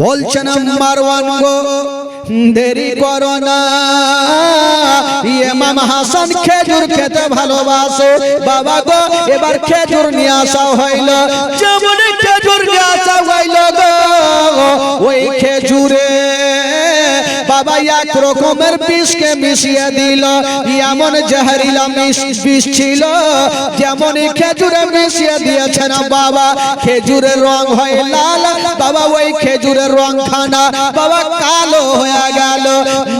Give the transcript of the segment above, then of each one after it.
বলছেন মারওয়ান গো দেরি করো না, ইমাম হাসান খেজুর খেতে ভালোবাসে। বাবা গো এবার খেজুর নিয়ে আসা হইল। যেমন খেজুর নিয়ে আসা হইল গো, ওই খেজুরে বাবা এক রকমের বিষকে মিশিয়ে দিল। এমন জহরিলা বিষ ছিল, যেমন খেজুরে মিশিয়ে দিয়েছেন বাবা, খেজুরের রং হয় লাল। বাবা ওই খেজুরের রং খানা বাবা কালো হয়ে গেল।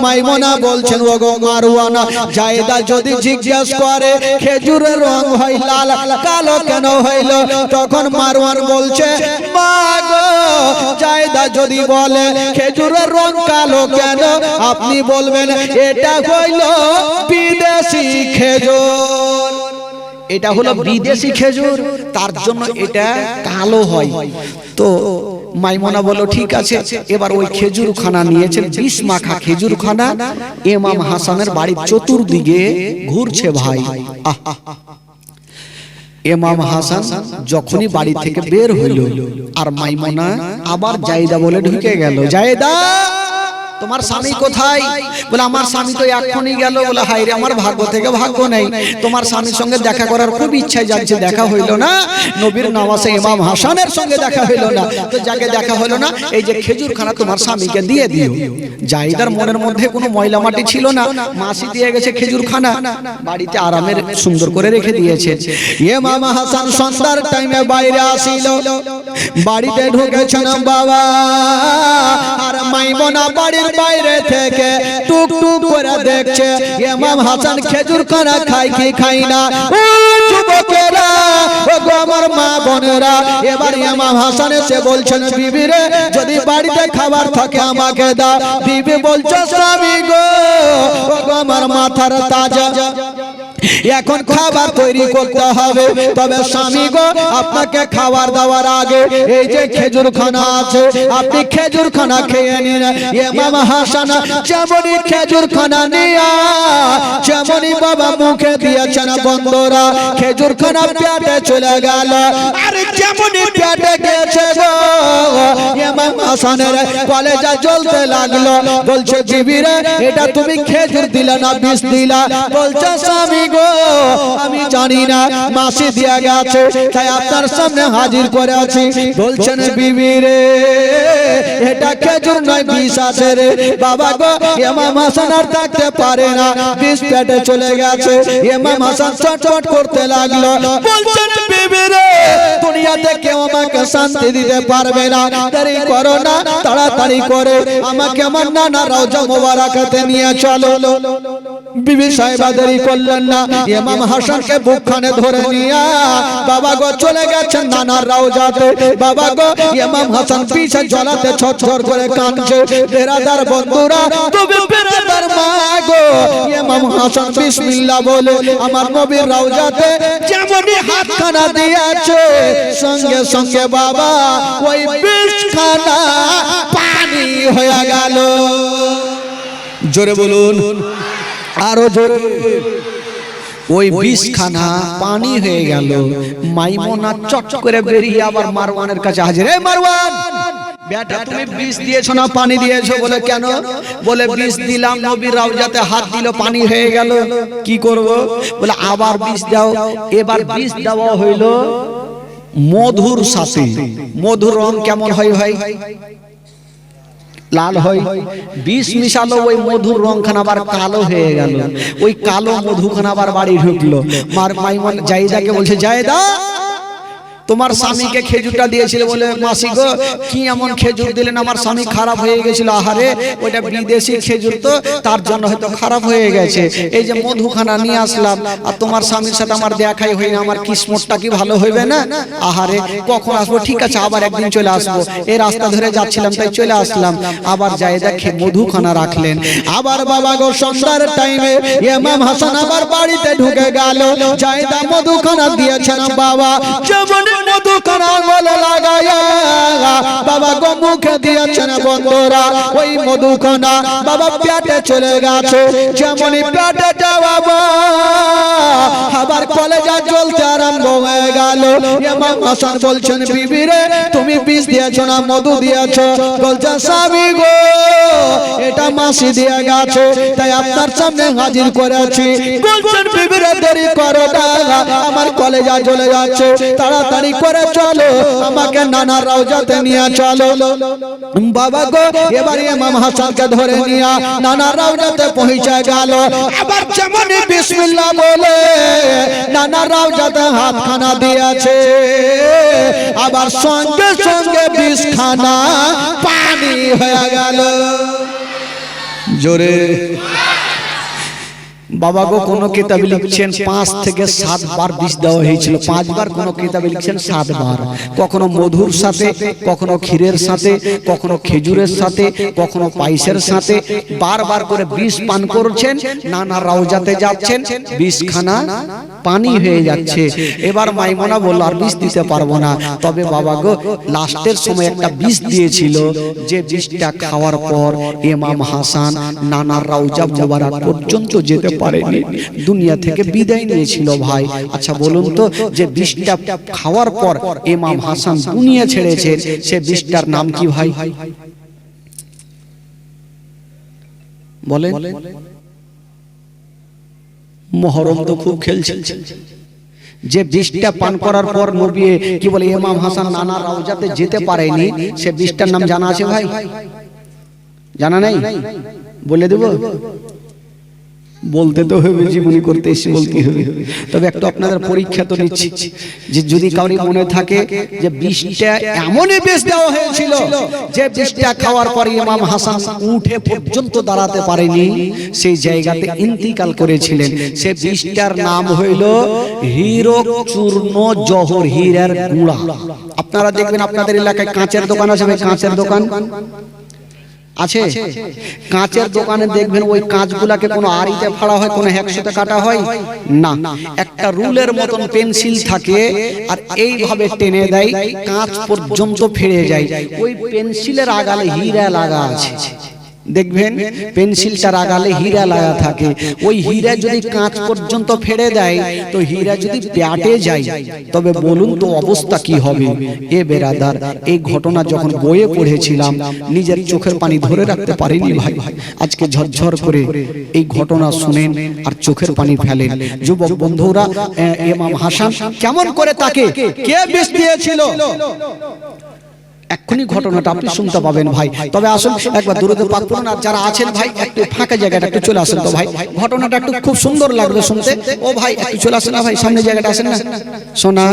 মাইমুনা বলছেন ও গো মারওয়ানা, জায়দা যদি জিজ্ঞেস করে খেজুরের রং হয় লাল, কালো কেন হইল? তখন মারওয়ান বলছে মা গো জায়দা যদি বলে খেজুরের রং কালো কেন, আপনি বলবেন এটা হইল বিদেশি খেজুর, এটা হলো বিদেশি খেজুর, তার জন্য এটা কালো হয়। তো মাইমুনা বলল ঠিক আছে। এবার ওই খেজুর খানা নিয়েছেন, বিষ মাখা খেজুর খানা ইমাম হাসানের বাড়ির চতুর্দিকে ঘুরছে ভাই। ইমাম হাসান যখনই বাড়ি থেকে বের হইল, আর মাইমুনা আবার জায়দা বলে ঢুকে গেল, জায়দা তোমার স্বামী কোথায়? বলে আমার স্বামী তো এখনই গেল। বলে হায় রে, আমার ভাগ্য থেকে ভাগ্য নেই, তোমার স্বামীর সঙ্গে দেখা করার খুব ইচ্ছা যাচ্ছে, দেখা হইল না। নবীর নওয়াজে ইমাম হাসানের সঙ্গে দেখা হইল না, তো যাকে দেখা হইল না, এই যে খেজুর খানা তোমার স্বামীকে দিয়ে দিও। জাহিদার মনের মধ্যে কোনো ময়লা মাটি ছিল না, মাসি দিয়ে গেছে খেজুর খানা, বাড়িতে আরামের সুন্দর করে রেখে দিয়েছে। ইমাম হাসান সন্ধ্যার টাইমে বাইরে আসিল, বাড়িতে ঢুকেছেন বাবা, আর মাইমুনা বাড়ির বাইরে থেকে টুক টুক করে দেখছে ইমাম হাসান খেজুর খানা খায় কি খায় না। ও যুবকেরা, ও গো আমার মা বোনেরা, এবার ইমাম হাসান এসে বলছেন বিবি রে, যদি বাড়িতে খাবার থাকে আমাকে দাও। বিবি বলছে স্বামী গো, ও গো আমার মাথার তাজা, এখন খাবার তৈরি করতে হবে, তবে স্বামী গো আপনাকে খাবার দেওয়ার আগে এই যে খেজুর খানা আছে, আপনি খেজুর খানা খেয়ে নিন। ইমাম হাসান যেমনই খেজুর খানা নিয়া যেমনই বাবা মুখে দিয়েছেন, বন্ধুরা খেজুর খানা পেটে চলে গেল। আর যেমনই পেটে গেছে গো, ইমাম হাসানের কলেজা জ্বলতে লাগলো। বলছে বিবি রে, এটা তুমি খেজুর দিলা না বিষ দিলা? বলছে স্বামী গো আমি জানি না, মাসি দিয়া গেছে, তাই আপনার সামনে হাজির করে আছি। বলছেন বিবি রে, এটা খেজুর নয় বিষ আছে রে। বাবা গো ইমাম হাসান আর থাকতে পারে না, বিষ পেটে চলে গেছে। ইমাম হাসান চটচট করতে লাগলো। বলছেন বিবি রে, দুনিয়াতে কেউ আমাকে শান্তি দিতে পারবে না, দেরি করো না, তাড়াতাড়ি করে আমাকে আমার নানা রওজা মোবারকাতে নিয়ে চলো। বিবি সাহেবা দেরি করলেন না, ইমাম হাসানকে বুকখানে ধরে নিয়ে বাবা গো চলে গেছেন নানার রওজাতে। বাবা গো ইমাম হাসান পিছে জ্বলাতে ছটছট করে কাঁদছে। বেরাদার বন্ধুরা, তবে বেরাদার মা গো, ইমাম হাসান বিসমিল্লাহ বলে আমার নবীর রওজাতে যেমনই হাতখানা দিয়েছে, সঙ্গে সঙ্গে বাবা ওই বিষখানা পানি হয়ে গেল। জোরে বলুন, আরো জোরে। ওই বিষখানা পানি হয়ে গেল। মাইমুনা চট করে বেরিয়ে আবার মারওয়ানের কাছে হাজির। এই মারওয়ান, বেটা তুমি বিষ দিয়েছো না পানি দিয়েছো? বলে কেন? বলে বিষ দিলাম, নবীর রওজাতে হাত দিল, পানি হয়ে গেল, কি করব? বলে আবার বিষ দাও। এবার বিষ দেওয়া হইল মধুর সাথে। মধুর রং কেমন হয় ভাই? লাল হয়। বিষ মিশালো, ওই মধুর রংখানা আবার কালো হয়ে গেল। ওই কালো মধুখানা আবার বাড়ি ঢুকলো। মাইমুন জায়দাকে বলছে, জায়দা তোমার স্বামীকে খেজুরটা দিয়েছিল বলে মাসি গো কি এমন খেজুর দিলেন, আমার স্বামী খারাপ হয়ে গেছিল। আহারে, ওইটা বিদেশি খেজুর তো, তার জন্য হয়তো খারাপ হয়ে গেছে। এই যে মধুখানা নিয়ে আসলাম, আর তোমার স্বামীর সাথে আমার দেখাই হয়নি, আমার কিসমতটা কি ভালো হইবে না? আহারে, কখন আসবো? ঠিক আছে, আবার একদিন চলে আসবো, এই রাস্তা ধরে যাচ্ছিলাম তাই চলে আসলাম। আবার যাই দেখে মধুখানা রাখলেন। আবার বাবা গো সন্ধ্যার টাইমে ইমাম হাসান আবার বাড়িতে ঢুকে গেল। জায়দা মধুখানা দিয়েছেন বাবা, যেমন মধুখানা বলে লাগায়া বাবা গো মুখে দিয়েছেন বন্ধুরা ওই মধুখানা বাবা পেটে চলে গেছে যেমনই পেটে যাওয়া আবার কলেজা জ্বলতে আরম্ভ হয়ে গেল ইমাম হাসান বলছেন বিবি রে তুমি বিষ দিয়েছো না মধু দিয়েছো বলছে স্বামী গো এটা মাসি দিয়ে গেছে তাই আপনার সামনে হাজির করেছি বলছেন বিবি রে দেরি করো না আমার কলেজা জ্বলে যাচ্ছে তাড়াতাড়ি করে চলো আমাকে নানা রওজাতে নিয়ে চলো বাবা গো এবার ইমাম হাসানকে ধরে নিয়ে নানা রওজাতে পৌঁছে গেল আবার যেমনই বিসমিল্লাহ বলে নানা রওজাতে হাতখানা দিয়েছে আবার সঙ্গে সঙ্গে বিষখানা পানি হয়ে গেল জোরে বাবা গো কোন কিতাবে লিখছেন 5 থেকে 7 বার বিষ দেওয়া হয়েছিল 5 বার কোন কিতাবে লিখছেন 7 বার কখনো মধুর সাথে কখনো ক্ষীরের সাথে কখনো খেজুরের সাথে কখনো পায়েসের সাথে বারবার করে বিষ পান করছেন নানা রওজাতে যাচ্ছেন বিষখানা পানি হয়ে যাচ্ছে এবার মাইমুনা বলল আর বিষ দিতে পারবো না তবে বাবা গো লাস্টের সময় একটা বিষ দিয়েছিল যে বিষটা খাওয়ার পর ইমাম হাসান নানা রওজা মুবারক পর্যন্ত যেতে পারেনি দুনিয়া থেকে বিদায় নিয়েছিল ভাই আচ্ছা বলুন তো যে বিষটা খাওয়ার পর ইমাম হাসান দুনিয়া ছেড়েছে সে বিষটার নাম কি ভাই বলেন মুহররম তো খুব খেলছে যে বিষটা পান করার পর নবী কি বলে ইমাম হাসান নানা রওজাতে যেতে পারেনি সে বিষটার নাম জানা আছে ভাই জানা নাই বলে দেব বলতে তো হবে জীবনী করতে এসে বলতে হবে তবে একটু আপনাদের পরীক্ষা তো নিচ্ছি যে যদি কাউরি মনে থাকে যে বিষটা এমনই বিষ দেওয়া হয়েছিল যে বিষটা খাওয়ার পর ইমাম হাসান উঠে পর্যন্ত দাঁড়াতে পারেনি সেই জায়গাতে ইন্তিকাল করেছিলেন সে বিষটার নাম হইল হীরক চূর্ণ জহর হীরার গুঁড়া আপনারা দেখবেন আপনাদের এলাকায় কাঁচের দোকান আছে কাঁচের দোকান আছে কাঁচের দোকানে দেখবেন ওই কাঁচগুলাকে কোনো আড়িতে ফাড়া হয় কোনো হ্যাকশোতে কাটা হয় না একটা রুলের মতন পেন্সিল থাকে আর এইভাবে টেনে দেয় কাঁচ পর্যন্ত ফিরে যায় ওই পেন্সিলের আগালে হীরা লাগা আছে দেখবেন পেন্সিলটার আগালে হীরা লাগা থাকে ওই হীরা যদি কাঁচ পর্যন্ত ফেড়ে দেয় তো হীরা যদি পেটে যায় তবে বলুন তো অবস্থা কি হবে এ বেরাদার এই ঘটনা যখন বইয়ে পড়েছিলাম নিজের চোখের পানি ধরে রাখতে পারিনি ভাই আজকে ঝরঝর করে এই ঘটনা শুনেন আর চোখের পানি ফেলেন যুবক বন্ধুরা ইমাম হাসান কেমন করে তাকে কে বিষ দিয়েছিল এক্ষুনি ঘটনাটা আপনি শুনতে পাবেন ভাই তবে আসুন একবার দূরতে পাক পড়ুন আর যারা আছেন ভাই একটু ফাঁকা জায়গাটা একটু চলে আসেন তো ভাই ঘটনাটা একটু খুব সুন্দর লাগবে শুনতে ও ভাই একটু চলে আসেন না ভাই সামনে জায়গাটা আসেন না শোনা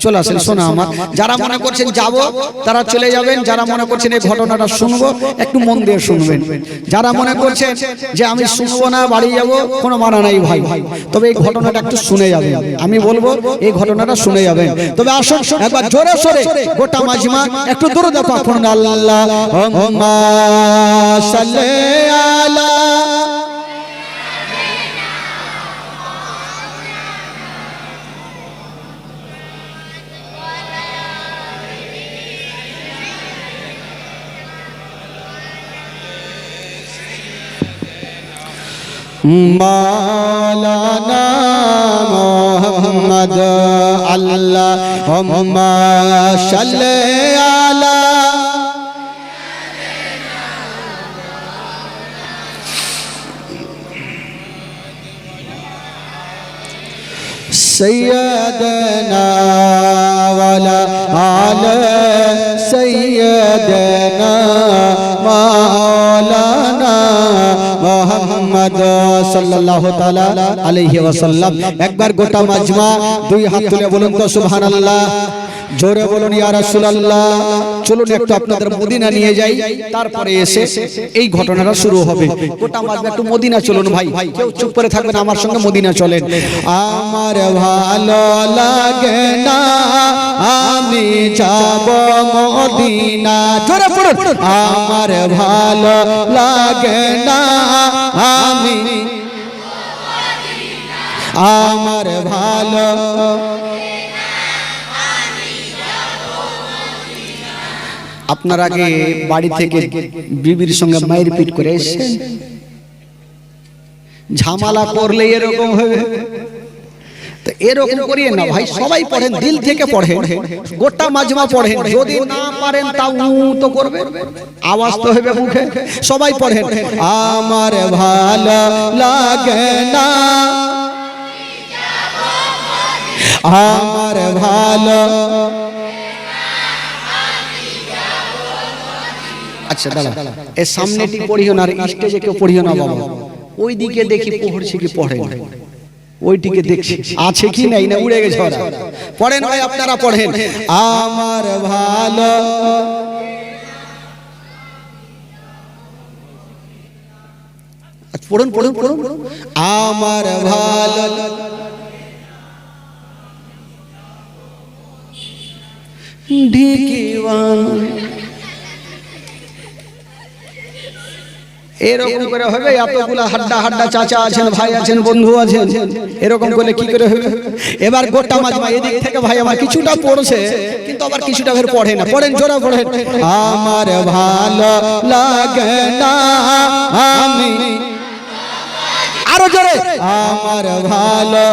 চলে আসেন শোনা আমার যারা মনে করছেন যাব তারা চলে যাবেন যারা মনে করছেন এই ঘটনাটা শুনবো একটু মন দিয়ে শুনবেন যারা মনে করছেন যে আমি শুনবো না বাড়ি যাব কোনো মানা নাই ভাই তবে এই ঘটনাটা একটু শুনে যাবেন আমি বলবো এই ঘটনাটা শুনে যাবেন তবে আসুন একবার জোরে সোরে গোটা মাজমা একটু দরুদ পাক পড়ুন আল্লাহুম্মা সাল্লি আলা মাওলানা মুহাম্মদ আল্লাহুম্মা সাল্লি আলা সাইয়্যিদানা ওয়ালা আলা সাইয়্যিদানা মাওলানা মুহাম্মদ সাল্লাল্লাহু তাআলা আলাইহি ওয়াসাল্লাম একবার গোটা মাজমা দুই হাত তুলে বলুন তো সুবহানাল্লাহ জোরে বলুন ইয়া রাসূলুল্লাহ চলুন একটু আপনাদের মদিনা নিয়ে যাই তারপরে এসে এই ঘটনাটা শুরু হবে গোটা মাজমা একটু মদিনা চলুন ভাই কেউ চুপ করে থাকবেন আমার সঙ্গে মদিনা চলেন আমার ভালো লাগে না আমি যাব মদিনা জোরে পড়ুন আমার ভালো লাগে না আমি আমার ভালো আপনার আগে বাড়ি থেকে বিবির সঙ্গে মায়ের পিট করে এসেছেন, ঝামেলা করলে এরকম হবে। তো এরকম করিয়ে না ভাই, সবাই পড়েন, দিল থেকে পড়েন, গোটা মাজমা পড়েন, যদি না পারেন তাও তো করবেন, আওয়াজ তো হবে মুখে। সবাই পড়েন, আমার ভালো লাগে না, আমার ভালো। আচ্ছা দাদা, এর সামনেটি পড়িও না, আর স্টেজে কেউ পড়িও না বাবা। ওই দিকে দেখি পড়ছে কি পড়ে, ওইটিকে দেখছি আছে কি নাই, না উড়ে গেছে ওরা। পড়েন ভাই, আপনারা পড়েন, আমার ভালো। পড়ুন পড়ুন পড়ুন, আমার ভালো ঢিকিওয়ান। এরকম করে হবে? এতগুলা হাড্ডা হাড্ডা চাচা আছেন, ভাই আছেন, বন্ধু আছেন, এরকম করলে কি করে হবে? এবার গোটা মাজমা এদিক থেকে ভাই আমার কিছুটা পড়ছে, কিন্তু আবার কিছুটা ফের পড়ে না। পড়েন, জোরে পড়েন, আমার ভালো লাগে না আমি, আরো জোরে, আমার ভালো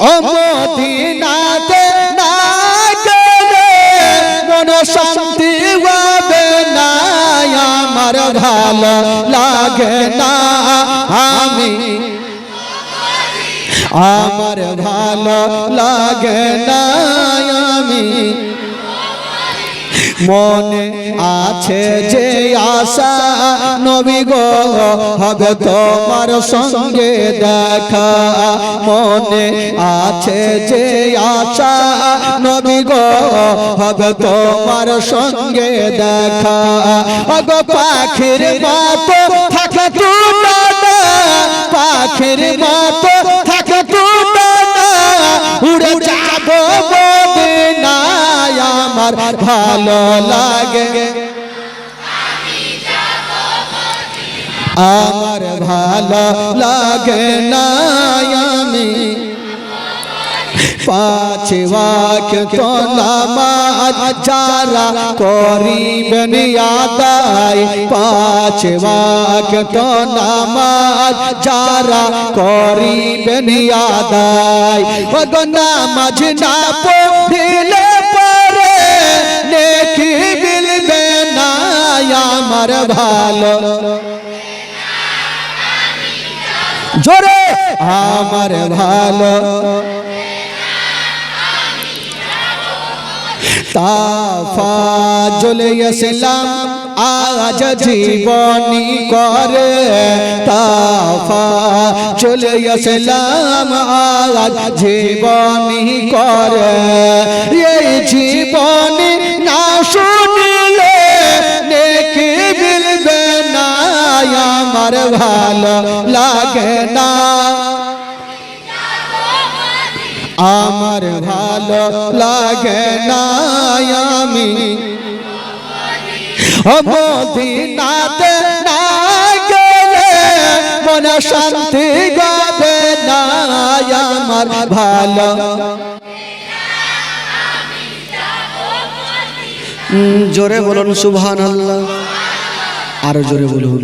ও মদিনাতে না গেলে মন শান্তি হবে না, আমার ভালো লাগে না আমি, আমার ভালো লাগে না আমি। মনে আছে যে আশা নবী গো হবে তোমার সঙ্গে দেখা, মনে আছে যে আশা নবী গো হবে তোমার সঙ্গে দেখা। ওগো পাখির মতো থাকে তুমি, পাখির মতো থাকে তুমি, উড়ে যাবো মদিনায়, আমার ভালো লাগে, আমার ভালো লাগে না আমি। পাঁচ ওয়াক্ত নামাজ যারা করিবেন আদায়, পাঁচ ওয়াক্ত নামাজ যারা করিবেন আদায়, ওগো নামাজ না পড়িলে পরে নেকি মিলবে না, আমার ভালো জোরে, আমার ভালো। তাফাজুল ইসলাম আজ জীবনী করে, তাফাজুল ইসলাম আজ জীবনী করে, এই জীবনী না শুনলে নেকি মিলবে না, আমার ভালো লাগে না, আমার ভালো লাগে না আমি। মদিনাতে না গেলে মন শান্তি হবে না, আমার ভালো। জোরে বলুন সুবহানাল্লাহ, আরো জোরে বলুন।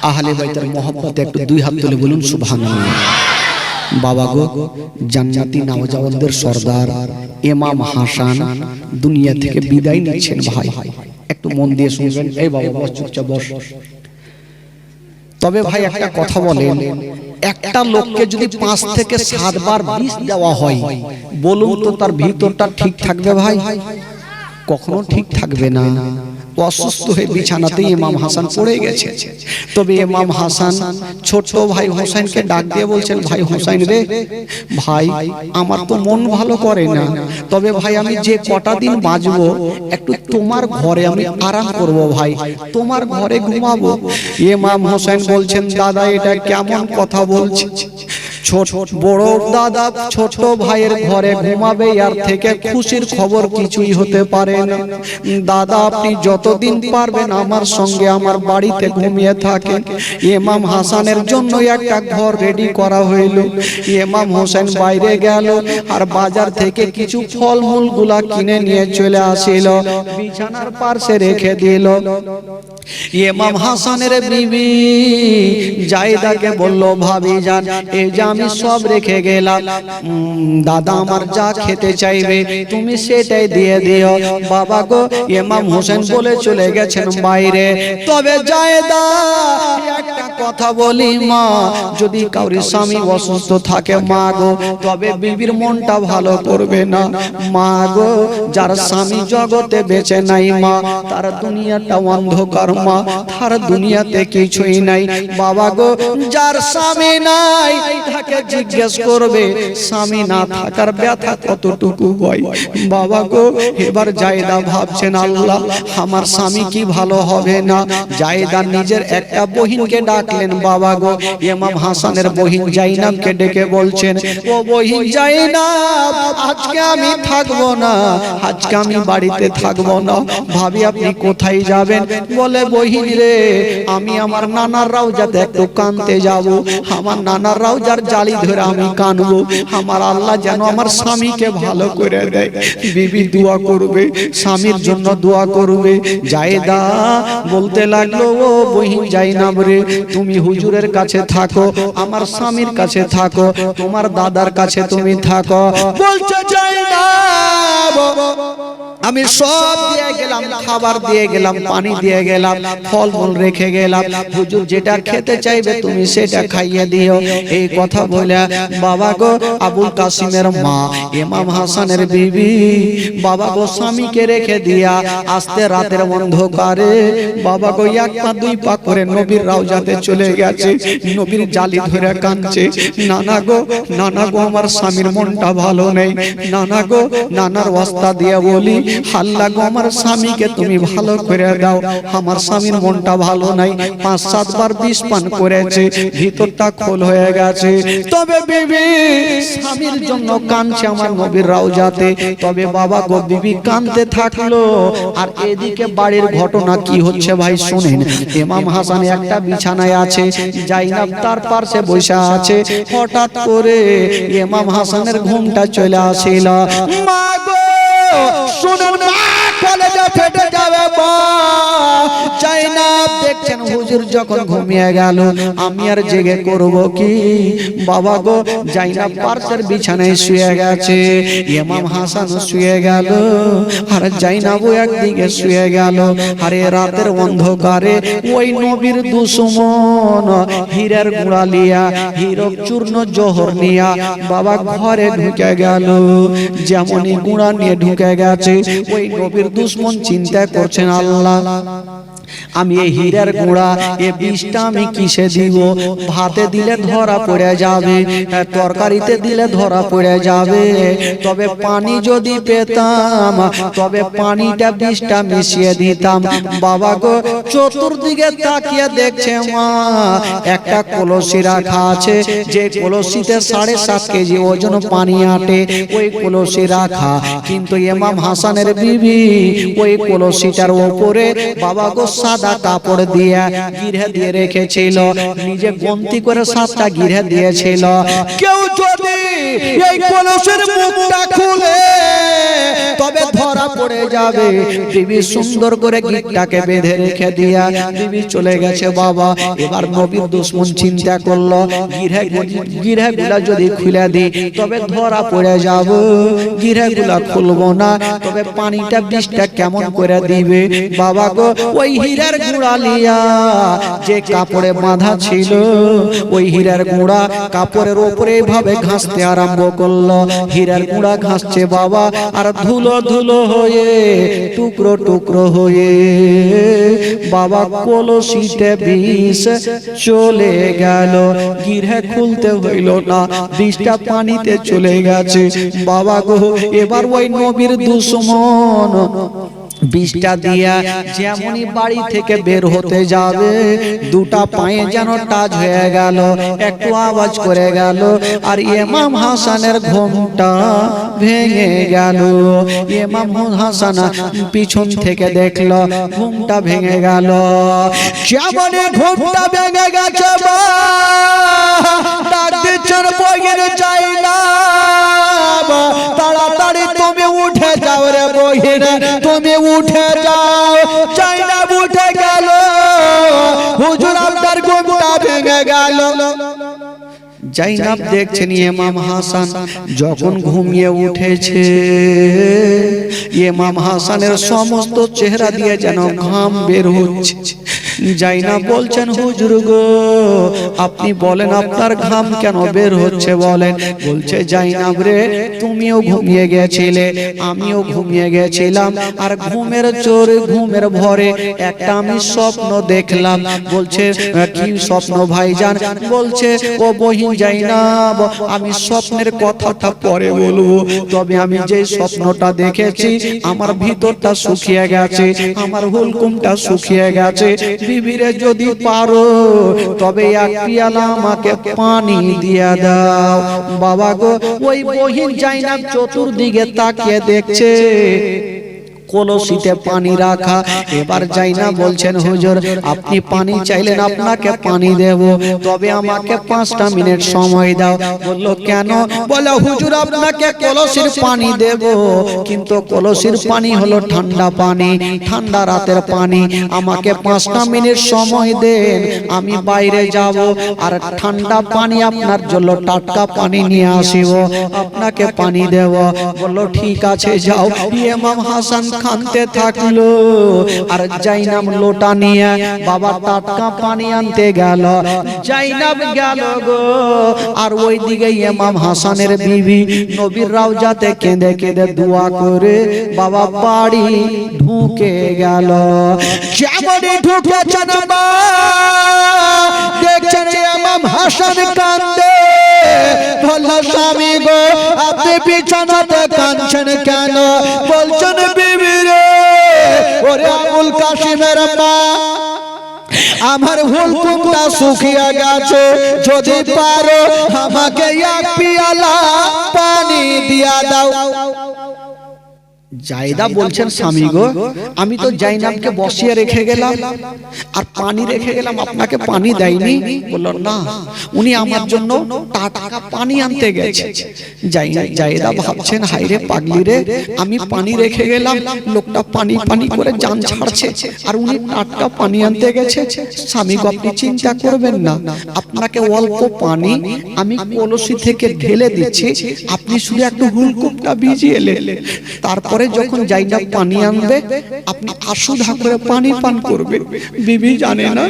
আহলে বাইতের মহব্বতে একটু দুই হাত তুলে বলুন সুবহানাল্লাহ। বাবা গো, জান্নাতি নওজওয়ানদের সরদার ইমাম হাসান দুনিয়া থেকে বিদায় নিচ্ছেন। ভাই একটু মন দিয়ে শুনবেন। এই বাবা বস, চুপচাপ বস। তবে ভাই একটা কথা বলেন, একটা লোককে যদি 5 থেকে 7 বার বিষ দেওয়া হয়, বলুন তো তার ভিতরটা ঠিক থাকবে ভাই? কখনো ঠিক থাকবে না। অসুস্থ হয়ে বিছানাতে ইমাম হাসান পড়ে গেছে। তবে ইমাম হাসান ছোট ভাই হোসেনকে ডাক দিয়ে বলছেন, ভাই হোসেন রে, ভাই আমার তো মন ভালো করে না, তবে ভাই আমি যে কটা দিন বাঁচবো একটু তোমার ঘরে আমি আরাম করব, ভাই তোমার ঘরে ঘুমাবো। ইমাম হোসেন বলছেন, দাদা এটা কেমন কথা বলছে? ছোট বড় দাদা ছোট ভাইয়ের ঘরে ঘুমাবে, আর থেকে খুশির খবর কিছুই হতে পারে না। দাদা আপনি যতদিন পারবেন আমার সঙ্গে আমার বাড়িতে ঘুমিয়ে থাকেন। ইমাম হাসানের জন্য একটা ঘর রেডি করা হইল। ইমাম হোসেন বাইরে গেল আর বাজার থেকে কিছু ফলমূল গুলা কিনে নিয়ে চলে আসিল, বিছানার পাশে রেখে দিল। ইমাম হাসানের বিবি জায়দাকে বলল, ভাবি জান এই যে আমি সব রেখে গেলাম, দাদা আমার যা খেতে চাইবে তুমি সেটাই দিয়ে দিও। বাবা গো, ইমাম হোসেন বলে চলে গেছেন বাইরে। তবে জায়দা একটা কথা বলি মা, যদি কাউরি স্বামী অসুস্থ থাকে মা গো, তবে বিবির মনটা ভালো করবে না মা গো। যার স্বামী জগতে বেঁচে নাই মা, তার দুনিয়াটা অন্ধকার মা, তার দুনিয়াতে কিছুই নাই। বাবা গো, যার স্বামী নাই তাকে জিজ্ঞেস করবে স্বামী না থাকার ব্যথা কতটুকু হয়। বাবা গো, এবার জায়দা ভাবছেন আল্লাহ আমার স্বামী কি ভালো হবে না। জায়দা নিজের একটা বহিনকে ডাকলেন। বাবা গো, ইমাম হাসানের বহিন জাইনাবকে ডেকে বলছেন, ও বহিন জাইনাব, আজকে আমি থাকবো না, আজকে আমি বাড়িতে থাকবো না। ভাবি আপনি কোথায় যাবেন? বলে বহিন রে, আমি আমার নানার রাউজাতে একটু কানতে যাব। আমার নানার রাউজার জালি ধরে আমি কানবো, আমার আল্লাহ যেন আমার স্বামীকে ভালো করে দেয়। বিবি দোয়া করবে, স্বামীর জন্য দোয়া করবে। জায়দা বলতে লাগলো, ও বহিন জাইনাব রে, তুমি হুজুরের কাছে থাকো, আমার স্বামীর কাছে থাকো, তোমার দাদার কাছে তুমি থাকো। বলছে জাইনাব আমি সব দিয়ে গেলাম, খাবার দিয়ে গেলাম, পানি দিয়ে গেলাম, ফলমূল রেখে গেলাম, হুজুর যেটা খেতে চাইবে তুমি সেটা খাইয়ে দিও। এই কথা বলে বাবা গো, আবুল কাসিমের মা ইমাম হাসানের বিবি বাবা গো স্বামীকে রেখে দিয়া আস্তে রাতের অন্ধকারে বাবা গো এক পা দুই পা করে নবীর রাউজাতে চলে গেছে। নবীর জালি ধরে কাঁদছে, নানা গো, নানা গো, আমার স্বামীর মনটা ভালো নেই। নানা গো, নানার ওয়াস্তা দিয়ে বলি, আল্লাহ গো আমার স্বামীকে তুমি ভালো করে দাও, আমার স্বামীর মনটা ভালো নাই। 5-7 বার বিষ পান করেছে, ভিতরটা খোল হয়ে গেছে। তবে বিবি স্বামীর জন্য কাঁদছে আমার নবীর রাউজাতে। তবে বাবা গো, বিবি কাঁদতে থাকলো। আর এদিকে বাড়ির ঘটনা কি হচ্ছে ভাই শুনেন। ইমাম হাসান একটা বিছানায় আছে, জাইনাব তার পাশে বসে আছে। হঠাৎ করে ইমাম হাসানের ঘুমটা চলে আসিল। মা গো শুনুন, মা কলেজে ফেটে যাবে মা। জাইনাব দেখছেন হুজুর যখন ঘুমিয়ে গেল, আমি আর জেগে করব কি। বাবা গো, জাইনাব পাশের বিছানায় শুয়ে গেছে, ইমাম হাসান শুয়ে গেল, আর জাইনাবও একদিকে শুয়ে গেল। আরে রাতের অন্ধকারে ওই নবীর দুশমন হীরার গুঁড়া লিয়া, হীরক চূর্ণ জোহর নিয়া বাবা ঘরে ঢুকে গেল। যেমনই গুঁড়া নিয়ে ঢুকে গেছে, ওই নবীর দুশমন চিন্তা করছেন, আল্লাহ আমি এই হীরার গুঁড়া এ বিষটা আমি কিসে দিব? ভাতে দিলে ধরা পড়ে যাবে, তরকারিতে দিলে ধরা পড়ে যাবে। তবে পানি যদি পেতাম, তবে পানিটা বিষটা মিশিয়ে দিতাম। বাবা গো, চতুর্দিকে তাকিয়ে দেখছে মা একটা কলসি রাখা আছে, যে কলসিতে 7.5 কেজি ওজন পানি আটে, ওই কলসি রাখা। কিন্তু ইমাম হাসানের বিবি ওই কলসিটার উপরে বাবা গো সাদা কাপড় দিয়ে গিরে দিয়ে রেখেছিল, নিজে গন্তি করে 7টা গিরে দিয়েছিল। কেউ যদি এই কলসের মুখটা খুলে তবে ধরা পড়ে যাবে। বিবি সুন্দর করে গিটটাকে বেঁধে রেখে দিয়া বিবি চলে গেছে। বাবা এবার নবীর দুশমন চিন্তা করলো, গিরেগুলা যদি খুলে দিই তবে ধরা পড়ে যাব, গিরেগুলা খুলবো না, তবে পানিটা বিষটা কেমন করে দিবে। বাবা গো, ওই হীরার গুঁড়া লিয়া যে কাপড়ে বাঁধা ছিল, ওই হীরার গুঁড়া কাপড়ের উপরে এইভাবে ঘাসতে আরম্ভ করলো। হীরার গুঁড়া ঘাসছে বাবা, আর ধুলো ধুলো হয়ে টুকরো টুকরো হয়ে বাবা কলসিতে বিষ চলে গেল। গিরে খুলতে হইল না, বিষটা পানিতে চলে গেছে। বাবা গো, এবার ওই নবীর দুশমন বিষটা দিয়া যেমনই বাড়ি থেকে বের হতে যাবে দুটা পায়ে যেন টাচ হয়ে গেল, একটু আওয়াজ করে গেল, আর ইমাম হাসানের ঘুমটা ভেঙে গেল। ইমাম হাসান পিছন থেকে দেখলো ঘুমটা ভেঙে গেল। যেমনই ঘুমটা ভেঙে গেছে ডাক দিচ্ছেন বহির জাইনাব, তাড়াতাড়ি তুমি উঠে যাও রে বহির, তুমি উঠে যাও। জাইনাব উঠে গেল, হুজুর আপনার ঘুমটা ভেঙে গেল। জাইনাব দেখছেন ইমাম হাসান যখন ঘুমিয়ে উঠেছে, ইমাম হাসানের সমস্ত চেহারা দিয়ে যেন ঘাম বের হচ্ছে। জাইনাব বলছেন হুজুর গো আপনি বলেন আপনার ঘাম কেন বের হচ্ছে বলেন। বলছে জাইনাব রে তুমিও ঘুমিয়ে গেছিলে, আমিও ঘুমিয়ে গেছিলাম, আর ঘুমের চোরে ঘুমের ভরে একটা আমি স্বপ্ন দেখলাম। বলছে কি স্বপ্ন ভাইজান? বলছে ও বহিন জাইনাব আমি স্বপ্নের কথাটা পরে বলবো, তবে আমি যে স্বপ্নটা দেখেছি আমার ভিতরটা শুকিয়ে গেছে, আমার হুলকুমটা শুকিয়ে গেছে। বিবিরে যদি পারো তবে এক পিয়ালা আমাকে পানি দিয়ে দাও। বাবা গো ওই বহিন জাইনাব চতুর্দিকে তাকিয়ে দেখছে কলসিতে পানি রাখা। এবার জাইনাব বলছেন হুজুর আপনি পানি চাইলেন আপনাকে পানি দেব, তবে আমাকে 5টা মিনিট সময় দাও। বলল কেন? বলে হুজুর আপনাকে কলসির পানি দেব, কিন্তু কলসির পানি হলো ঠান্ডা পানি, ঠান্ডা রাতের পানি। আমাকে 5টা মিনিট সময় দেন, আমি বাইরে যাব আর ঠান্ডা পানি আপনার জন্য টাটকা পানি নিয়ে আসিব, আপনাকে পানি দেব। বলল ঠিক আছে যাও। ইমাম হাসান কাঁদতে থাকলো, আর জাইনাব লোটা নিয়ে বাবা টাটকা পানি আনতে গেল। জাইনাব গেল গো, আর ওইদিকে ইমাম হাসানের বিবি নবীর রওজাতে কেঁদে কেঁদে দোয়া করে বাবা বাড়ি ঢুকে গেল। যেমনই ঢুকেছেন দেখছেন ইমাম হাসান কাঁদে। বলল স্বামী গো আপনি বিছানাতে কাঁদছেন কেন? বলছেন বিবি রে ওরে আবুল কাসিমের মা আমার হুলকুমটা শুকিয়ে গেছে, যদি পারো আমাকে এক পিয়ালা পানি দিয়া দাও। জায়দা বলছেন স্বামী গো আমি তো জাইনাবকে বসিয়ে রেখে গেলাম আর পানি রেখে গেলাম, আপনাকে পানি দেয়নি? বলল না উনি আমার জন্য টাটকা পানি আনতে গেছে। জায়দা ভাবছেন হায়রে পাগলি রে, আমি পানি রেখে গেলাম, লোকটা পানি পানি করে জান ছাড়ছে আর উনি টাটকা পানি আনতে গেছে। স্বামী গো আপনি চিন্তা করবেন না, আপনাকে অল্প পানি আমি কলসি থেকে ঢেলে দিচ্ছি, আপনি শুধু একটু হুলকুমটা ভিজিয়ে নেন, তারপরে যখন জাইনাব পানি আনবে আপনি আশুধা করে পানি পান করবেন। বিবি জানে না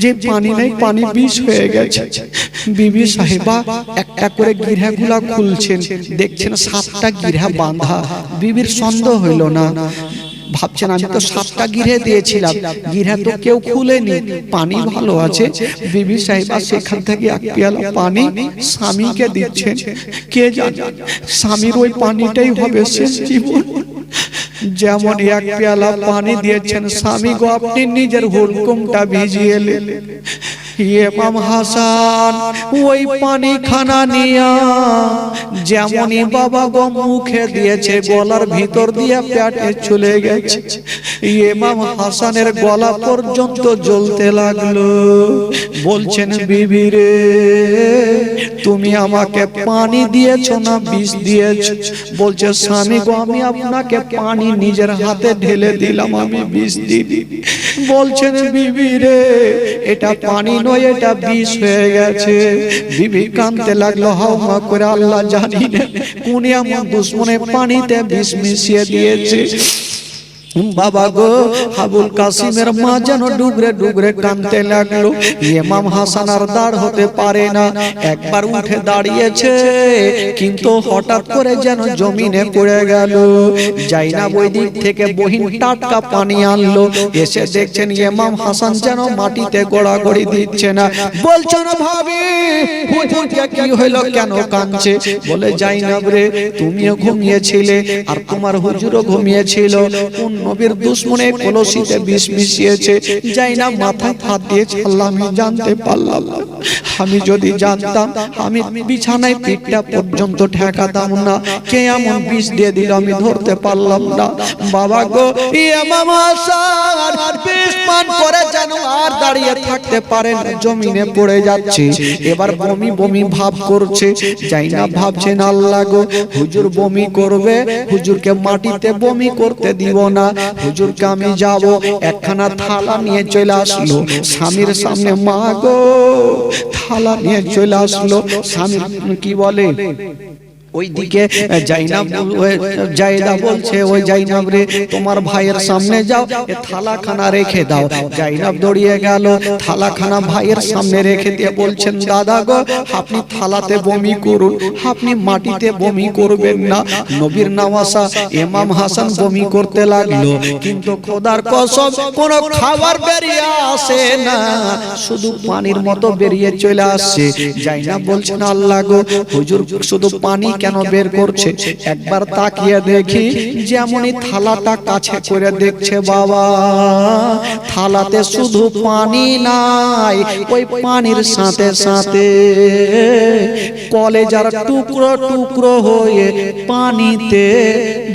যে পানি নাই, পানি বিষ হয়ে গেছে। বিবি সাহেবা একটা করে গিরহাগুলা খুলছেন, দেখছেন 7টা গিরহা বাঁধা। বিবির সন্দেহ হইল না, ভাবছেন আমি তো 7টা গিরহে দিয়েছিলাম, গিরহা তো কেউ খুলেনি, পানি ভালো আছে। বিবি সাহেবা সেখান থেকে এক পেয়ালা পানি স্বামীকে দিচ্ছেন। কে জানে স্বামীর ওই পানিটাই হবে শেষ জীবন। যেমন এক পেয়ালা পানি দিয়েছেন, স্বামী গো আপনি নিজের হুলকুমটা ভিজিয়ে নেন। ইমাম হাসান ওই পানি খানা নিয়া যেমনই বাবা গো মুখে দিয়েছে, গলার ভিতর দিয়ে পেটে চলে গেছে। ইমাম হাসানের গলা পর্যন্ত জ্বলতে লাগলো। বলছেন বিবি রে তুমি আমাকে পানি দিয়েছো না বিষ দিয়েছো? বলছে স্বামী গো আমি আপনাকে পানি নিজের হাতে ঢেলে দিলাম, আমি বিষ দিই। বলছেন বিবি রে এটা পানি নয়, এটা বিষ হয়ে গেছে। বিবি কাঁদতে লাগলো হাওমা করে, আল্লাহ জানি না কোন এমন দুশমনের পানিতে বিষ মিশিয়ে দিয়েছে। বাবা গো আবুল কাসিমের মা যেন ডুবরে ডুবরে কাঁদতে লাগলো। ইমাম হাসান আর দাঁড় হতে পারে না, একবার উঠে দাঁড়িয়েছে কিন্তু হঠাৎ করে যেন জমিনে পড়ে গেল। জাইনাব ওই দিক থেকে বহিন টাটকা পানি আনলো, এসে দেখছেন ইমাম হাসান যেন মাটিতে গোড়াগড়ি দিচ্ছে না। বলছেন ভাবি হুজুরকে কি হইলো, কেন কাঁদছে? বলে জাইনাব রে তুমিও ঘুমিয়েছিলে আর তোমার হুজুরও ঘুমিয়েছিল, কোন নবীর দুশমনে কলসিতে বিষ মিশিয়েছে। জাইনাব মাথায় হাত দিয়েছে, আল্লাহ আমি জানতে পারলাম না, আমি যদি জানতাম আমি বিছানায় পিঠটা পর্যন্ত ঠেকাতাম না, কে এমন বিষ দিয়ে দিল আমি ধরতে পারলাম না। বাবা গো, ইমাম হাসান বিষ পান করে যেন আর দাঁড়িয়ে থাকতে পারে না, জমিনে পড়ে যাচ্ছে। এবার বমি বমি ভাব করছে। জাইনাব ভাবছেন, আল্লাহ গো, হুজুর বমি করবে, হুজুরকে মাটিতে বমি করতে দিব না, হুজুরকে আমি যাব। একখানা থালা নিয়ে চলে আসলো স্বামীর সামনে। মা গো, থালা নিয়ে চলে আসলো। স্বামী কি বলে, ওইদিকে জাইনাব জায়েদা বলছে, ওই জাইনাব রে, তোমার ভাইয়ের সামনে যাও, এ থালাখানা রেখে দাও। জাইনাব দৌড়িয়ে গেল, থালাখানা ভাইয়ের সামনে রেখে দিয়ে বলছেন, দাদা গো, আপনি থালাতে বমি করুন, আপনি মাটিতে বমি করবেন না। নবীর নওয়াসা ইমাম হাসান বমি করতে লাগলো, কিন্তু খোদার কসম কোনো খাবার বেরিয়ে আসে না, শুধু পানির মতো বেরিয়ে চলে আসছে। জাইনাব বলছেন, আল্লাহ গো, হুজুর শুধু পানি কেন বের করছে? একবার তাকিয়ে দেখি, যেমনই থালাটা কাছে করে দেখছে, বাবা থালাতে শুধু পানি নাই, ওই পানির সাথে সাথে কলেজার টুকরো টুকরো হয়ে পানিতে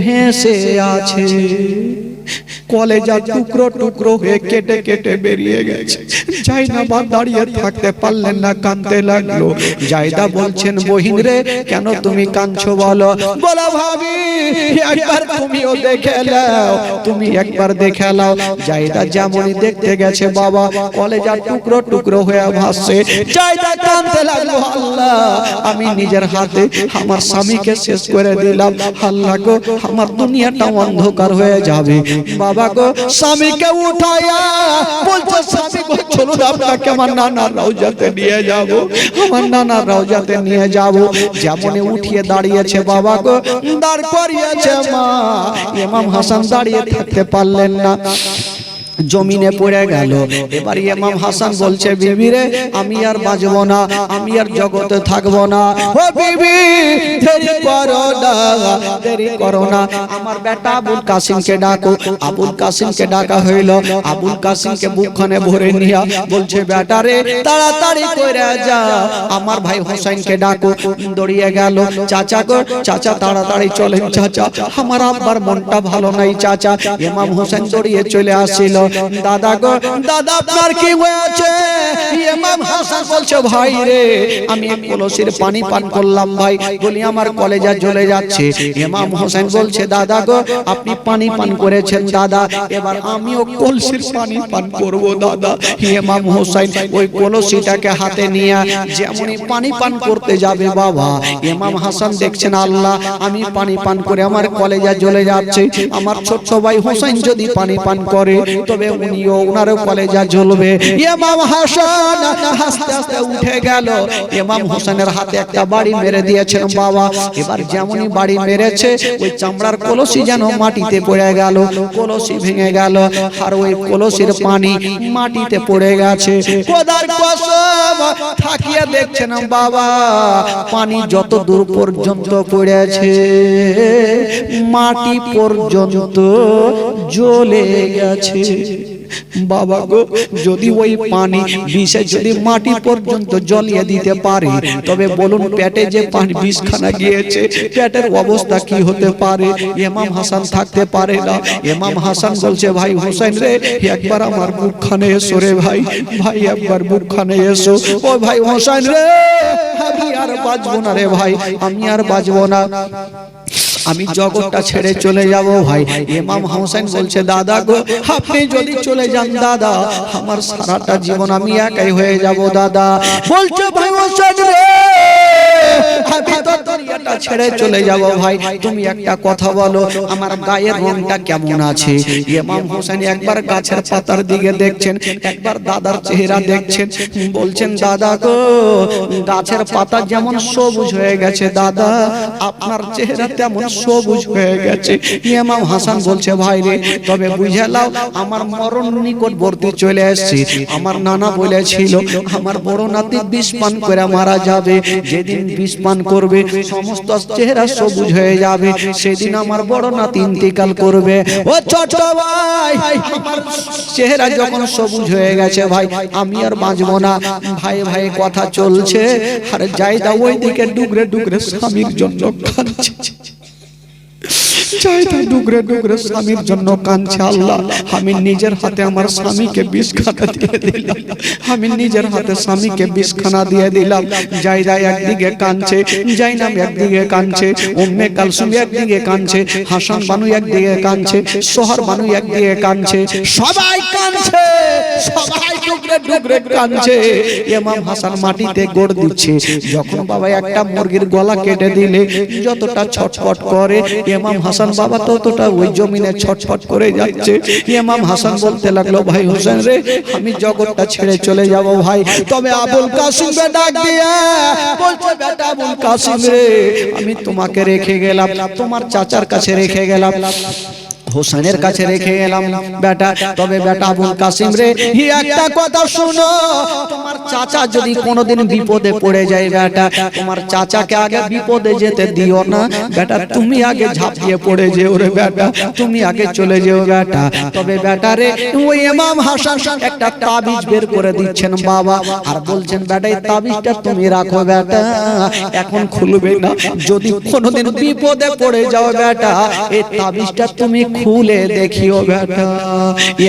ভেসে আছে। কলেজা টুকরো টুকরো হয়ে কেটে কেটে বেরিয়ে গেছে। জাইনাব দাঁড়িয়ে থাকতে পারলেন না, কাঁদতে লাগলো। জায়দা বলছেন, বহিন রে, কেন তুমি কাঁদছো বলো? বলো ভাবি, একবার তুমিও দেখে নাও, তুমি একবার দেখে নাও। জায়দা যেমনই দেখতে গেছে, বাবা কলেজা টুকরো টুকরো হয়ে ভাসছে। জায়দা কাঁদতে লাগলো, আল্লাহ আমি নিজের হাতে আমার স্বামীকে শেষ করে দিলাম, আল্লাহ গো আমার দুনিয়াটা অন্ধকার হয়ে যাবে। বাবা গো, স্বামীকে উঠায়া বলছো, স্বামী গো চলুন আপনাকে আমার নানার রওজাতে নিয়ে যাব, আমার নানার রওজাতে নিয়ে যাব। যেমনই উঠিয়ে দাঁড়িয়েছে, বাবা গো দাঁড় করিয়েছে মা, ইমাম হাসান দাঁড়িয়ে থাকতে পারলেন না, জমিনে পড়ে গেল। এবার ইমাম হাসান বলছে, বিবি রে, আমি আর বাঁচব না, আমি আর জগতে থাকব না। ও বিবি, দেরি করো না, দেরি করো না, আমার বেটা আবুল কাসিমকে ডাকো। আবুল কাসিমকে ডাকা হইল। আবুল কাসিমকে বুকখানে ভরে নিয়া বলছে, বেটা রে, তাড়াতাড়ি কইরা যা, আমার ভাই হোসেনকে ডাকো। দৌড়িয়ে গেল। চাচা গো, চাচা তাড়াতাড়ি চলেন চাচা, আমার আব্বার মনটা ভালো নাই চাচা। ইমাম হোসেন দৌড়িয়ে চলে আসছিল। দাদা গো, দাদা আপনার কি হয়েছে? ইমাম হাসান বলছে, ভাই রে, আমি এক কলসির পানি পান করলাম ভাই, বলি আমার কলেজা জ্বলে যাচ্ছে। ইমাম হোসেন বলছে, দাদা গো, আপনি পানি পান করেছেন দাদা, এবার আমিও কলসির পানি পান করব দাদা। ইমাম হোসেন ওই কলসিটাকে হাতে নিয়ে যেমনই পানি পান করতে যাবে, বাবা ইমাম হাসান দেখছেন, আল্লাহ আমি পানি পান করে আমার কলেজা জ্বলে যাচ্ছে, আমার ছোট্ট ভাই হোসেন যদি পানি পান করে তবে উনিও ওনারও কলেজা জ্বলবে। ইমাম হাসান আস্তে আস্তে উঠে গেল। ইমাম হোসেনের হাতে একটা বাড়ি মেরে দিয়েছেন বাবা। এবার যেমনই বাড়ি মেরেছে, ওই চামড়ার কলসি যেন মাটিতে পড়ে গেল, কলসি ভেঙে গেল, আর ওই কলসির পানি মাটিতে পড়ে গেছে। খোদার কসম, তাকিয়ে দেখছেন বাবা, পানি যত দূর পর্যন্ত পড়েছে, মাটি পর্যন্ত জ্বলে গেছে। বাবা গো, যদি ওই পানি বিষে যদি মাটি পর্যন্ত জ্বলিয়ে দিতে পারে, তবে বলুন পেটে যে পানি বিষখানা গিয়েছে, পেটের অবস্থা কি হতে পারে? ইমাম হাসান থাকতে পারে না। ইমাম হাসান বলছে, ভাই হোসেন রে, একবার আমার বুকখানে এসো রে ভাই, ভাই একবার বুকখানে এসো। ও ভাই হোসেন রে, আমি আর বাঁচবো না রে ভাই, আমি আর বাঁচবো না, আমি জগৎটা ছেড়ে চলে যাব ভাই। ইমাম হোসেন বলছে, দাদা গো, আপনি যদি চলে যান দাদা, আমার সারাটা জীবন আমি একাই হয়ে যাব দাদা। বলছে, ভাই হোসেন রে, আমি তো দুনিয়াটা ছেড়ে চলে যাব ভাই, তুমি একটা কথা বলো, আমার গায়ের রংটা কেমন আছে? ইমাম হোসেন একবার গাছের পাতার দিকে দেখছেন, একবার দাদার চেহারা দেখছেন, বলছেন, দাদা গো, গাছের পাতা যেমন সবুজ হয়ে গেছে দাদা, আপনার চেহারা তেমন সবুজ হয়ে গেছে। ইমাম হাসান বলছে, ভাই রে, তবে বুঝে নাও, আমার মরণ নিকটবর্তী চলে এসেছে। আমার নানা বলেছিল, আমার বড় নাতি বিষ পান করে মারা যাবে, যেদিন বিষ বিষ পান করবে, সমস্ত চেহারা সবুজ হয়ে যাবে। সেদিন আমার বড় নাতি ইন্তেকাল করবে। ও ছোট ভাই, আমার চেহারা যখন সবুজ হয়ে গেছে ভাই, আমি আর বাঁচবো না। ভাই ভাই কথা চলছে, আর জায়দা ওইদিকে ডুগরে ডুগরে স্বামীর জন্য কাঁদছে। জায়দা ডুগরে ডুগরে স্বামীর জন্য কাঁদছে। আল্লাহ, আমি নিজের হাতে আমার স্বামীকে বিষখানা দিয়ে দিলাম, আমি নিজের হাতে স্বামীকে বিষখানা দিয়ে দিলাম। জায়দা একদিকে কাঁদছে, জাইনাব একদিকে কাঁদছে, উম্মে কালসুম একদিকে কাঁদছে, হাসান বানু একদিকে কাঁদছে, সোহর বানু একদিকে কাঁদছে, সবাই কাঁদছে, সবাই ডুগরে ডুগরে কাঁদছে। ইমাম হাসান মাটিতে গোড় দিচ্ছে। যখন বাবা একটা মুরগির গলা কেটে দিলে যতটা ছটফট করে, ইমাম হাসান বাবা ততটা ওই জমিনে ছটফট করে যাচ্ছে। ইমাম হাসান বলতে লাগলো, ভাই হোসেন রে, আমি জগৎটা ছেড়ে চলে যাব ভাই, তবে আবুল কাসিমকে ডাক দিয়া বলছে, বেটা আবুল কাসিম রে, আমি তোমাকে রেখে গেলাম, তোমার চাচার কাছে রেখে গেলাম, হোসেনের কাছে রেখে গেলাম বেটা, তবে বেটা আবুল কাসিম রে, একটা কথা শুনো, তোমার চাচা যদি কোনোদিন বিপদে পড়ে যায় বেটা, তোমার চাচাকে আগে বিপদে যেতে দিও না বেটা, তুমি আগে ঝাঁপিয়ে পড়ে যেও রে বেটা, তুমি আগে চলে যেও বেটা। তবে বেটা রে, ওই ইমাম হাসান একটা তাবিজ বের করে দিচ্ছেন বাবা, আর বলছেন বেটা এই তাবিজটা তুমি রাখো বেটা, এখন খুলবে না, যদি কোনোদিন বিপদে পড়ে যাও বেটা, এই তাবিজটা তুমি খুলে দেখিও বেটা।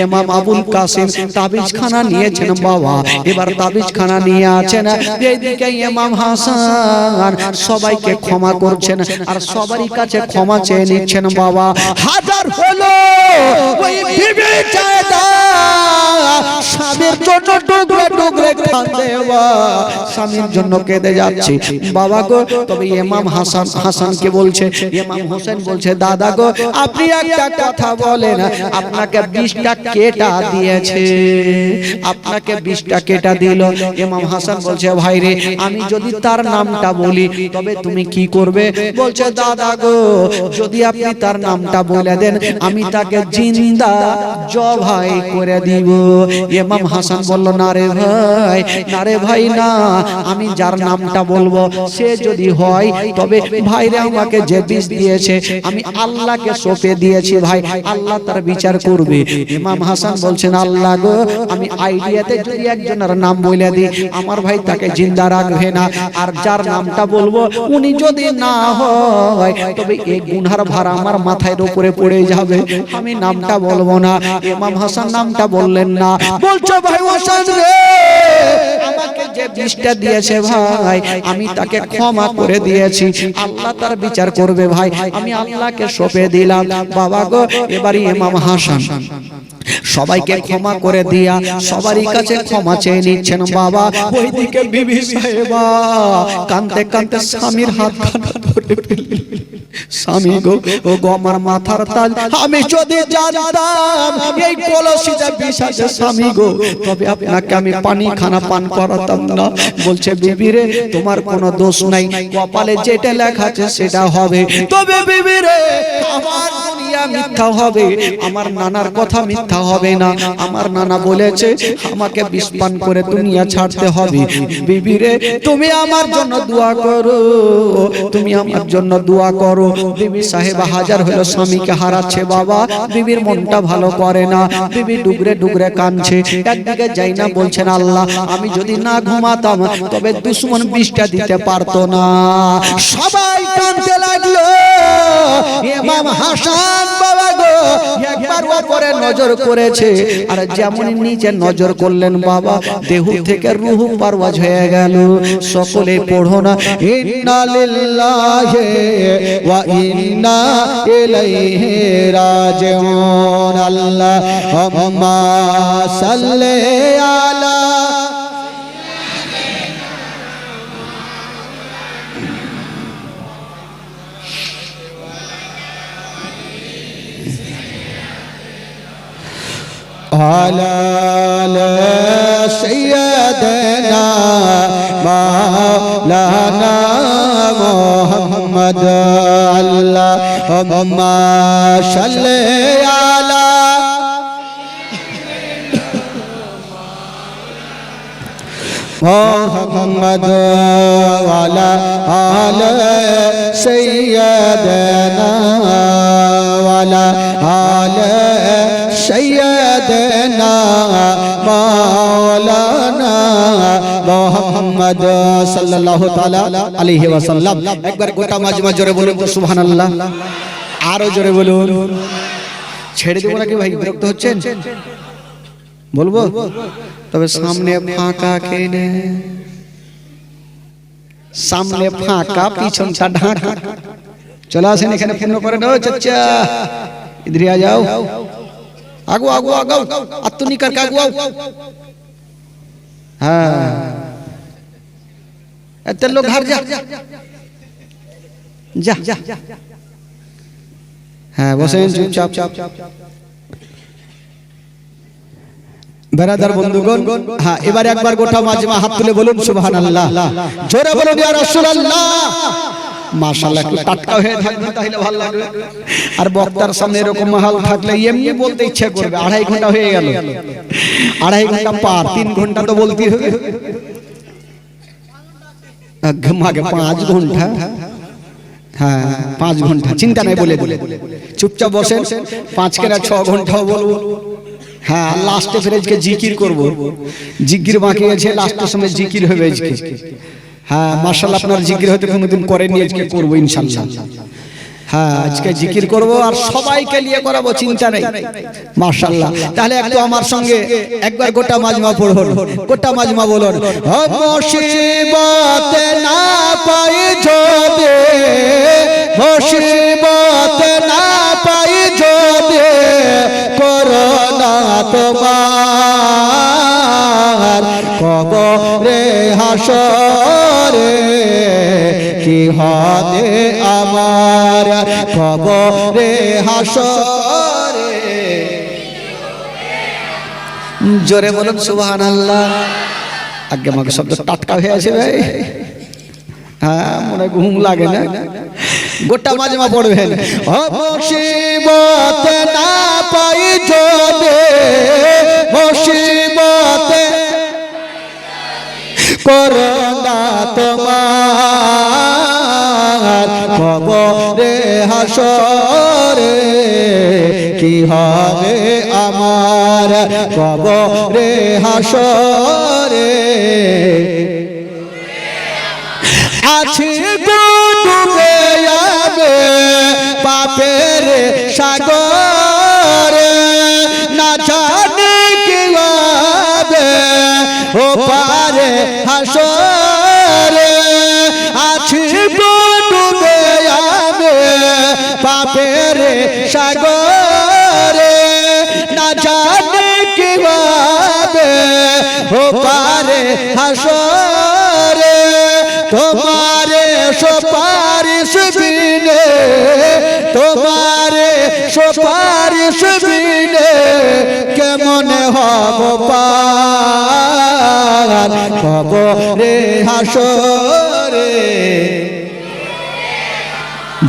ইমাম আবুল কাসিম তাবিজ খানা নিয়েছেন বাবা, এবার তাবিজ খানা নিয়ে আছেন, এইদিকে ইমাম হাসান সবাইকে ক্ষমা করছেন, আর সবারই কাছে ক্ষমা চেয়ে নিচ্ছেন বাবা। হাজার হলো ওই বিবি জায়দা স্বামীর জন্য টুকরে টুকরে কাঁদে, স্বামীর জন্য কেঁদে যাচ্ছে বাবা গো। তবে ইমাম হাসানকে বলছে, ইমাম হোসেন বলছে, দাদা গো আপনি একটা কথা বলেন, আপনাকে 20টা কেটা দিয়েছে, আপনাকে 20টা কেটা দিল। ইমাম হাসান বলছে, ভাই রে, আমি যদি তার নামটা বলি তবে তুমি কি করবে? বলছে, দাদা গো যদি আপনি তার নামটা বলে দেন, আমি তাকে জিন্দা জবাই করে দিব। ইমাম হাসান বলল, না রে ভাই, না রে ভাই না, আমি যার নামটা বলবো সে যদি হয়, তবে ভাই রে আমাকে যে বিষ দিয়েছে আমি আল্লাহকে সঁপে দিয়েছি ভাই, আল্লাহ তার বিচার করবে। ইমাম হাসান বলছেন, আল্লাহ গো, আমি আইডিয়াতে যদি একজনের নাম বলে দিই, আমার ভাই তাকে জিন্দা রাখবে না, আর যার নামটা বলবো উনি যদি না হয়, তবে এই গুনহার ভার আমার মাথার উপরে পড়ে যাবে, আমি নামটা বলবো না। ইমাম হাসান নামটা বললেন না। বলছো, ভাই হাসান রে, আমাকে যে বিষটা দিয়েছে ভাই, আমি তাকে ক্ষমা করে দিয়েছি, আল্লাহ তার বিচার করবে ভাই, আমি আল্লাহকে সঁপে দিলাম। বাবা গো, এবারে ইমাম হাসান সবাইকে ক্ষমা করে দিয়া সবারই কাছে ক্ষমা চেয়ে নিচ্ছেন বাবা। ওইদিকে বিবি সাহেবা কাঁদতে কাঁদতে স্বামীর হাত ধরে ফেললেন। স্বামী গো, ও গো আমার মাথার তাজ, আমি যদি জানতাম এই কলসিতে বিষ আছে স্বামী গো, তবে আপনাকে আমি পানি খানা পান করাতাম না। বলছে, বিবি রে, তোমার কোনো দোষ নাই, কপালে যেটা লেখা আছে সেটা হবে, তবে বিবি রে আমার দুনিয়া মিথ্যা হবে, আমার নানার কথা মিথ্যা হবে না। আমার নানা বলেছে আমাকে বিষ পান করে দুনিয়া ছাড়তে হবে। বিবি রে, তুমি আমার জন্য দোয়া করো, তুমি আমার জন্য দোয়া করো। বিবি সাহেবা হাজার হলো স্বামীকে হারাচ্ছে বাবা, বিবির মনটা ভালো করে না, বিবি ডুগরে ডুগরে কাঁদছে। একদিকে যাই না বলছেন, আল্লাহ আমি যদি না ঘুমাতাম তবে দুশমন বিষটা দিতে পারতো না। সবাই কাঁদতে লাগলো। ইমাম হাসান বাবা গো একবার উপরে নজর করেছে, আর যেমন নিচে নজর করলেন বাবা, দেহ থেকে রূহ পারওয়াজ হয়ে গেল। সকলে পড়ো না, ইন্না লিল্লাহি ওয়া ইন্না ইলাইহি রাজিউন। আল্লাহুম্মা সাল্লি আলা আলা সাইয়্যিদিনা মাওলানা মুহাম্মদ। আল্লাহুম্মা সাল্লি আলা মুহাম্মদ ওয়ালা আলে সাইয়্যিদানা ওয়ালা আলে সাইয়্যিদানা মাওলানা মুহাম্মদ সাল্লাল্লাহু তাআলা আলাইহি ওয়াসাল্লাম। একবার গোটা মাজমা জোরে বলুন তো সুবহানাল্লাহ, আরো জোরে বলুন। ছেড়ে দেব নাকি ভাই, বিরক্ত হচ্ছেন? বলবো তবে সামনে ফাঁকা কেনে, সামনে ফাঁকা পিছনটা ঢাকা। চলে আসেন এখানে পূর্ণ করে নাও চাচা, ইধরে আ যাও, আগো আগো আগাও, আত্মনি কর আগো আও। হ্যাঁ এত লোক ঘর যা যা যা। হ্যাঁ বসেন চুপচাপ। বেরাদার বন্ধুগণ, হ্যাঁ এবারে একবার গোটা মাজমা হাত তুলে বলুন সুবহানাল্লাহ, জোরে বলুন ইয়া রাসূলুল্লাহ। মাশাআল্লাহ, একটু টাটকা হয়ে থাকবে তাহলে ভালো লাগবে। আর বক্তার সামনে এরকম মাহাল থাকলে এমনি বলতে ইচ্ছা করবে। 2.5 ঘন্টা হয়ে গেল, 2.5 ঘন্টা পার, 3 ঘন্টা তো বলতেই হবে। আগে 5 ঘন্টা, হ্যাঁ 5 ঘন্টা, চিন্তা নাই, বলে চুপচাপ বসেন। 5 কেনা 6 ঘন্টাও বলবো। হ্যাঁ লাস্টে ফিরে আজকে জিকির করব, জিকির বাকি আছে, লাস্টের সময় জিকির হবে আজকে। হ্যাঁ মাশাআল্লাহ, আপনার জিকির হয়তো কোনোদিন করেননি, আজকে করব ইনশাআল্লাহ। হ্যাঁ আজকে জিকির করব আর সবাইকে নিয়ে করাবো, চিন্তা নেই মাশাআল্লাহ। তাহলে একটু আমার সঙ্গে একবার গোটা মাজমা পড়ুন, গোটা মাজমা বলুন। মুসিবত না পাই যদি, মুসিবত না পাই যদি, করোনা তোমার কবরে হাসরে কি হবে আমার, কবরে হাসরে। জোরে বলুন সুবহানাল্লাহ। আগে আমাকে শব্দ টাটকা হয়ে আছে ভাই, হ্যাঁ মনে ঘুম লাগে না। গোটা মাজমা পড়বেন। মুসিবত না পাই যদি, মুসিবত করোনা তোমার কবরে হাসরে কি হবে আমার, কবরে হাসরে আছি ডুবে যাবে পাপের সাগরে, না জানি কি হবে ও পারে হাসরে। আছি ডুবে যাবে পাপের সাগরে, না জানি কি হবে ও পারে হাসরে। তোমারে সুপারিশ বিনে, তোমারে সুপারিশ বিনে কেমন হব পার, কবরে হাসরে।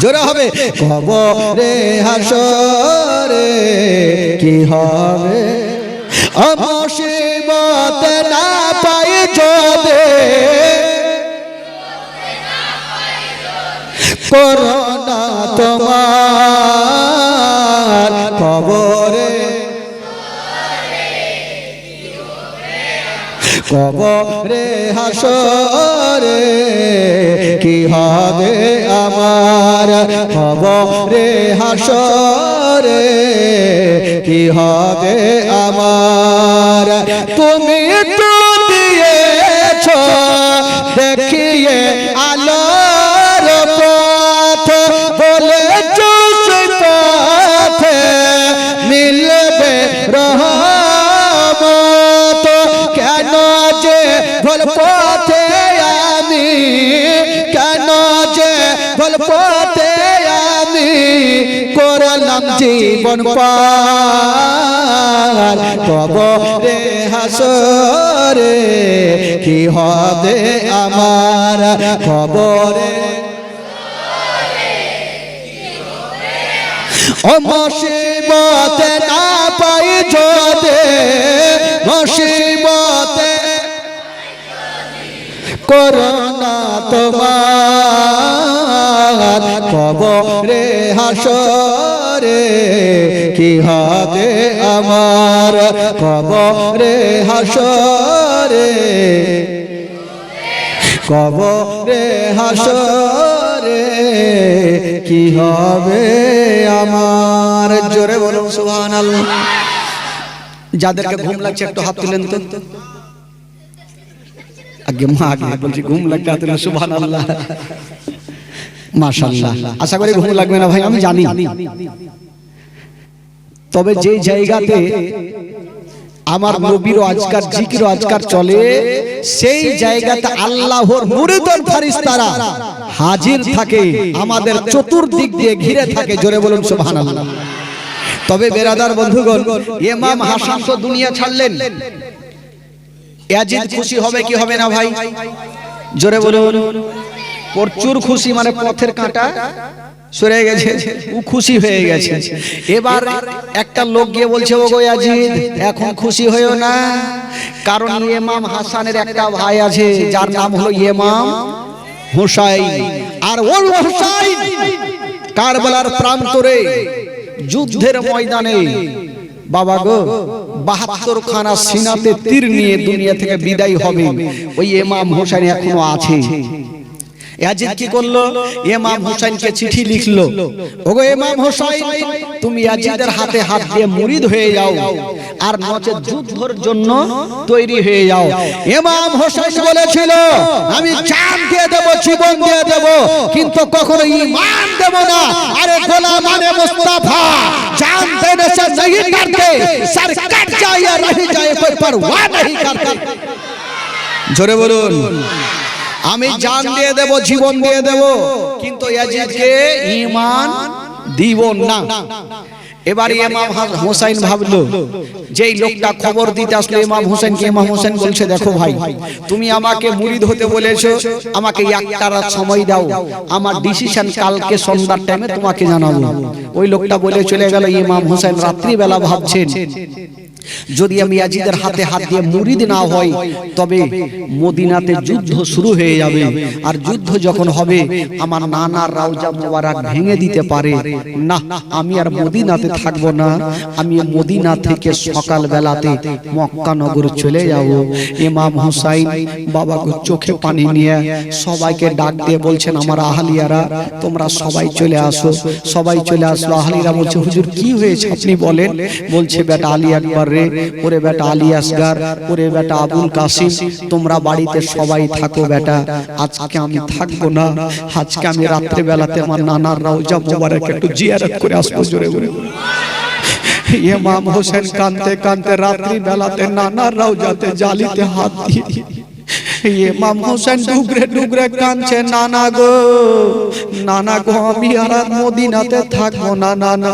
জোরে হবে, কবরে হাসরে কি হবে। মুসিবত না পাই যদি, করোনা তোমার কবরে, কবরে হাসরে কি হবে আমার, কবরে হাসরে কি হবে আমার। তুমি তো দিয়েছ দেখিয়ে আলোর পথ, বলেছ সেই পথে মিলবে রহমত। কেন যে ভুল পথে আমি, কেন যে ভুল পথে আমি করলাম জীবন পার, কবরে হাসরে কি হবে আমার, কবরে। ও মুসিবত না পাই যদি, মুসিবত করোনা তোমার কবরে হাসরে কি হবে আমার কবরে হাসরে কবরে হাসরে কি হবে আমার জোরে বলুন সুবহানাল্লাহ যাদেরকে ঘুম লাগছে একটু হাত তুলেন তো আগে মা আগে বলছি ঘুম লাগছে হাত তুলেন সুবহানাল্লাহ মাশাআল্লাহ আশা করি ঘুম লাগবে না ভাই আমি জানি তবে যে জায়গাতে আমার নবীর আজকার জিকির আজকার চলে সেই জায়গাতে আল্লাহর মুরিদন ফেরেশতারা হাজির থাকে আমাদের চতুর্দিক দিয়ে ঘিরে থাকে জোরে বলুন সুবহানাল্লাহ তবে বেরাদার বন্ধুগণ ইমাম হাসান তো দুনিয়া ছাড়লেন ইয়াজিদ খুশি হবে কি হবে না ভাই জোরে বলুন প্রচুর খুশি মানে পথের কাঁটা সরে গেছে ও খুশি হয়ে গেছে এবার একটা লোক গিয়ে বলছে ওগো ইয়াজিদ এখন খুশি হয়ো না কারণ ইমাম হাসানের একটা ভাই আছে যার নাম হলো ইমাম হুসাইন আর ওই হুসাইন কারবালার প্রান্তরে যুদ্ধের ময়দানে বাবা গো 72 খানা সিনাতে তীর নিয়ে দুনিয়া থেকে বিদায় হবে ওই ইমাম হুসাইন এখনো আছে ইয়াজিদ কি করলো ইমাম হুসাইনকে চিঠি লিখলো ওগো ইমাম হুসাইন তুমি ইয়াজিদের হাতে হাত দিয়ে মুরিদ হয়ে যাও আর নচে যুদ্ধের জন্য তৈরি হয়ে যাও ইমাম হুসাইন বলেছিল আমি জান দিয়ে দেব জীবন দিয়ে দেব কিন্তু কখনো ঈমান দেব না আরে গোলামানে মুস্তাফা জান দেने से नहीं करते सर कट जाए या रह जाए कोई परवाह नहीं करते জোরে বলুন আমি জান দিয়ে দেব জীবন দিয়ে দেব কিন্তু ইয়াজিদকে ঈমান দিব না এবার ইমাম হুসাইন ভাবলো যেই লোকটা খবর দিতে আসলো ইমাম হুসাইনকে ইমাম হুসাইন বলছে দেখো ভাই তুমি আমাকে মুরিদ হতে বলেছো আমাকে একটা রাত সময় দাও আমার ডিসিশন কালকে সন্ধ্যার টাইমে তোমাকে জানাবো ওই লোকটা বলে চলে গেল ইমাম হুসাইন রাত্রি বেলা ভাবছেন যদি আমি ইয়াজিদের হাতে হাত দিয়ে মুরিদ না হই তবে মদিনাতে যুদ্ধ শুরু হয়ে যাবে আর যুদ্ধ যখন হবে আমার নানার রওজা মোবারক ভেঙে দিতে পারে না আমি আর মদিনাতে থাকবো না আমি মদিনা থেকে সকাল বেলাতে মক্কা নগর চলে যাব ইমাম হুসাইন বাবা গো চোখে পানি নিয়ে সবাইকে ডাক দিয়ে বলছেন আমার আহলিয়ারা তোমরা সবাই চলে আসো সবাই চলে আসলো আহলিরা বলছে হুজুর কি হয়েছে আপনি বলেন বলছে বেটা আলী আকবর ওরে বেটা আলী আসগার ওরে বেটা আবুল কাসিম তোমরা বাড়িতে সবাই থাকো বেটা আজকে আমি থাকবো না আজকে আমি রাত্রে বেলাতে আমার নানার রওজা মোবারক একটু জিয়ারত করে আসবো জোরে বলে ইমাম হোসেন কাঁদতে কাঁদতে রাত্রি বেলাতে নানার রওজাতে জালিতে হাত দিয়ে ইমাম হোসেন ডুগরে ডুগরে কাঁদছে নানা গো আমি আর মদিনাতে থাকবো না নানা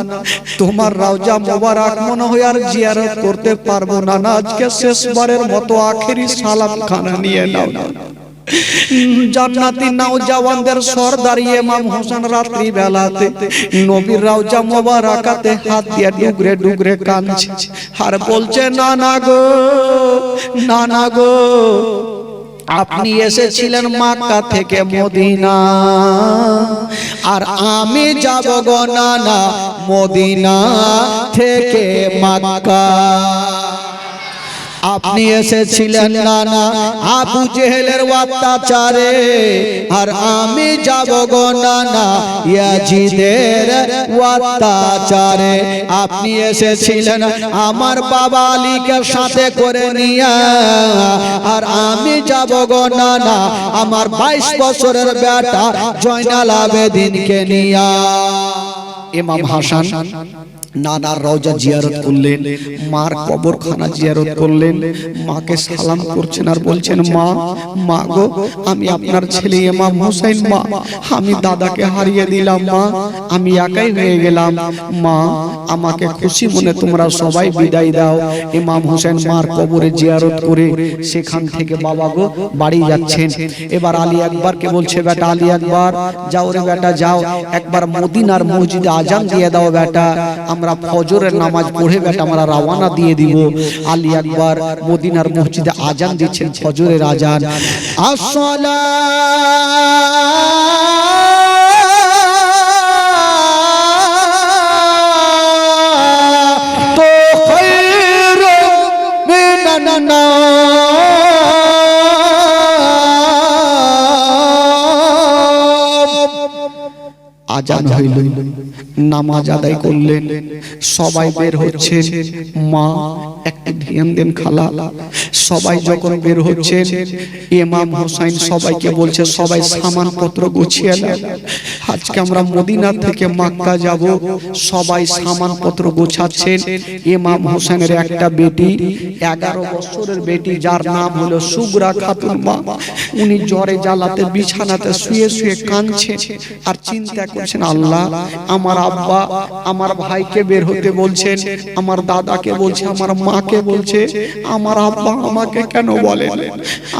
তোমার রওজা মোবারক মনে হয় আর জিয়ারত করতে পারবো না না আজকে শেষবারের মতো আখেরি সালাম খানা নিয়ে নাও জান্নাতি নওজওয়ানদের সরদার ইমাম হোসেন রাত্রি বেলাতে নবীর রওজা মোবারকাতে হাত দিয়ে ডুগরে ডুগরে কাঁদছে আর বলছে নানা গো আপনি এসেছিলেন মক্কা থেকে মদিনা আর আমি যাব গো নানা মদিনা থেকে মক্কা আপনি এসেছিলেন নানা আবু জেহেলের অত্যাচারে আর আমি যাব গো নানা ইয়াজিদের অত্যাচারে আপনি এসেছিলেন আমার বাবা আলীকে সাথে করে নিয়ে আর আমি যাব গো নানা আমার 22 বছরের বেটা জয়নাল আবেদিনকে নিয়ে ইমাম হাসান নানার রওজা জিয়ারত করলেন মার কবরখানা জিয়ারত করলেন মাকে সালাম করছেন আর বলছেন মা গো আমি আপনার ছেলে ইমাম হোসেন মা আমি দাদাকে হারিয়ে দিলাম মা আমি একাই হয়ে গেলাম মা আমাকে খুশি মনে তোমরা সবাই বিদায় দাও ইমাম হোসেন মার কবরে জিয়ারত করে সেখান থেকে বাবা গো বাড়ি যাচ্ছেন এবার আলী আকবরকে বলছে বেটা আলী আকবর যাও রে বেটা যাও একবার মদিনার মসজিদে আজান দিয়ে দাও বেটা আমরা ফজরের নামাজ পড়ে বেটা আমরা রওনা দিয়ে দিব। আলী আকবার মদিনার মসজিদে আজান দিচ্ছেন, ফজরের আজান। আজান হইল, নামাজ আদায় করলেন, সবাই বের হচ্ছেন। মা একটু ধ্যান দেন খালা। সবাই যখন বের হচ্ছেন, ইমাম হোসেন সবাইকে বলছে সবাই সামানপত্র গুছিয়ে নেন, আজকে আমরা মদিনা থেকে মক্কা যাব। সবাই সামানপত্র গোছাচ্ছেন। ইমাম হোসেনের একটা বেটি, 11 বছরের বেটি, যার নাম হলো সুগরা খাতুন মা, উনি জ্বরে জ্বালাতে বিছানাতে শুয়ে শুয়ে কাঁদছেন আর চিন্তা করছেন, আল্লাহ আমার আব্বা আমার ভাইকে বের হতে বলছেন, আমার দাদাকে বলছে, আমার মাকে বলছে, আমার আব্বা আমাকে কেন বলেন,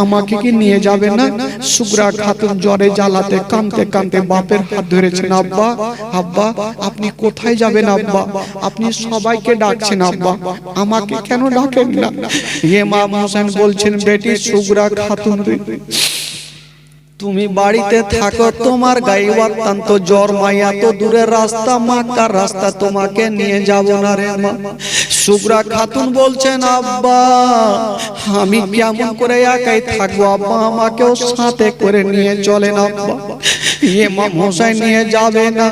আমাকে কি নিয়ে যাবে না? সুগরা খাতুন জ্বরে জ্বালাতে কাঁদতে কাঁদতে বাপের হাত ধরেছেন, আব্বা আব্বা আপনি কোথায় যাবেন আব্বা? আপনি সবাইকে ডাকছেন আব্বা, আমাকে কেন ডাকেন না? ইমাম হোসেন বলছেন, বেটি সুগরা খাতুন, তুমি বাড়িতে থাকো, তোমার গায়ে অত্যন্ত জ্বর, মাইয়া তো দূরের রাস্তা, মক্কার রাস্তা, তোমাকে নিয়ে যাব না রে মা। সুগরা খাতুন বলছেন, আব্বা আমি কেমন করে একাই থাকবো আব্বা, আমাকেও সাথে করে নিয়ে চলেন আব্বা। ইমাম হোসেন নিয়ে যাবে না,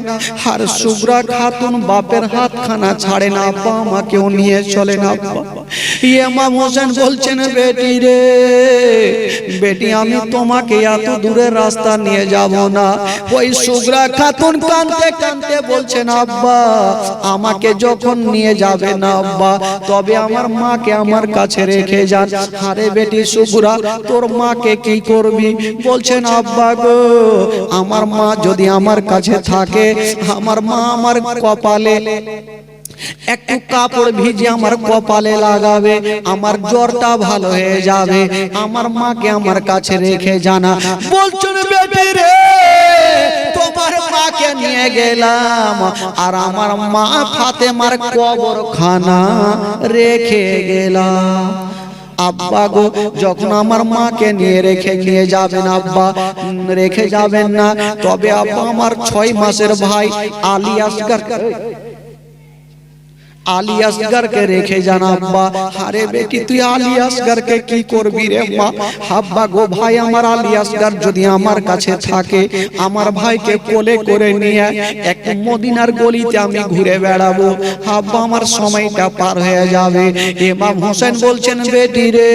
আর সুগরা খাতুন বাপের হাতখানা ছাড়ে না, আব্বা আমাকেও নিয়ে চলেন আব্বা। ইমাম হোসেন বলছেন, বেটি রে বেটি, আমি তোমাকে এত দূরের রাস্তা নিয়ে যাব না। ওই সুগরা খাতুন কাঁদতে কাঁদতে বলছেন, আব্বা আমাকে যখন নিয়ে যাবে না আব্বা, তবে আমার মাকে আমার কাছে রেখে যান। আরে বেটি সুগরা, তোর মাকে কি করবি? বলছেন, আব্বা গো, আমার মা যদি আমার কাছে থাকে, আমার মা আমার কপালে একটু কাপড় ভিজে আমার কপালে লাগাবে, আমার জ্বরটা ভালো হয়ে যাবে। আমার মাকে আমার কাছে রেখে জানা। বলছেন, বেটি রে তোমার মাকে নিয়ে গেলাম, আর আমার মা ফাতেমার কবরখানা রেখে গেলাম। আব্বা গো, যখন আমার মাকে নিয়ে যাবেন আব্বা, রেখে যাবেন না, তবে আব্বা আমার 6 মাসের ভাই আলী আসগরকে রেখে যান আব্বা। আরে বেটি তুই আলী আসগরকে কি করবি রে মা? আব্বা গো, ভাই আমার আলী আসগর যদি আমার কাছে থাকে, আমার ভাইকে কোলে করে নিয়ে একটু মদিনার গলিতে আমি ঘুরে বেড়াবো, আব্বা আমার সময়টা পার হয়ে যাবে। ইমাম হোসেন বলছেন, বেটি রে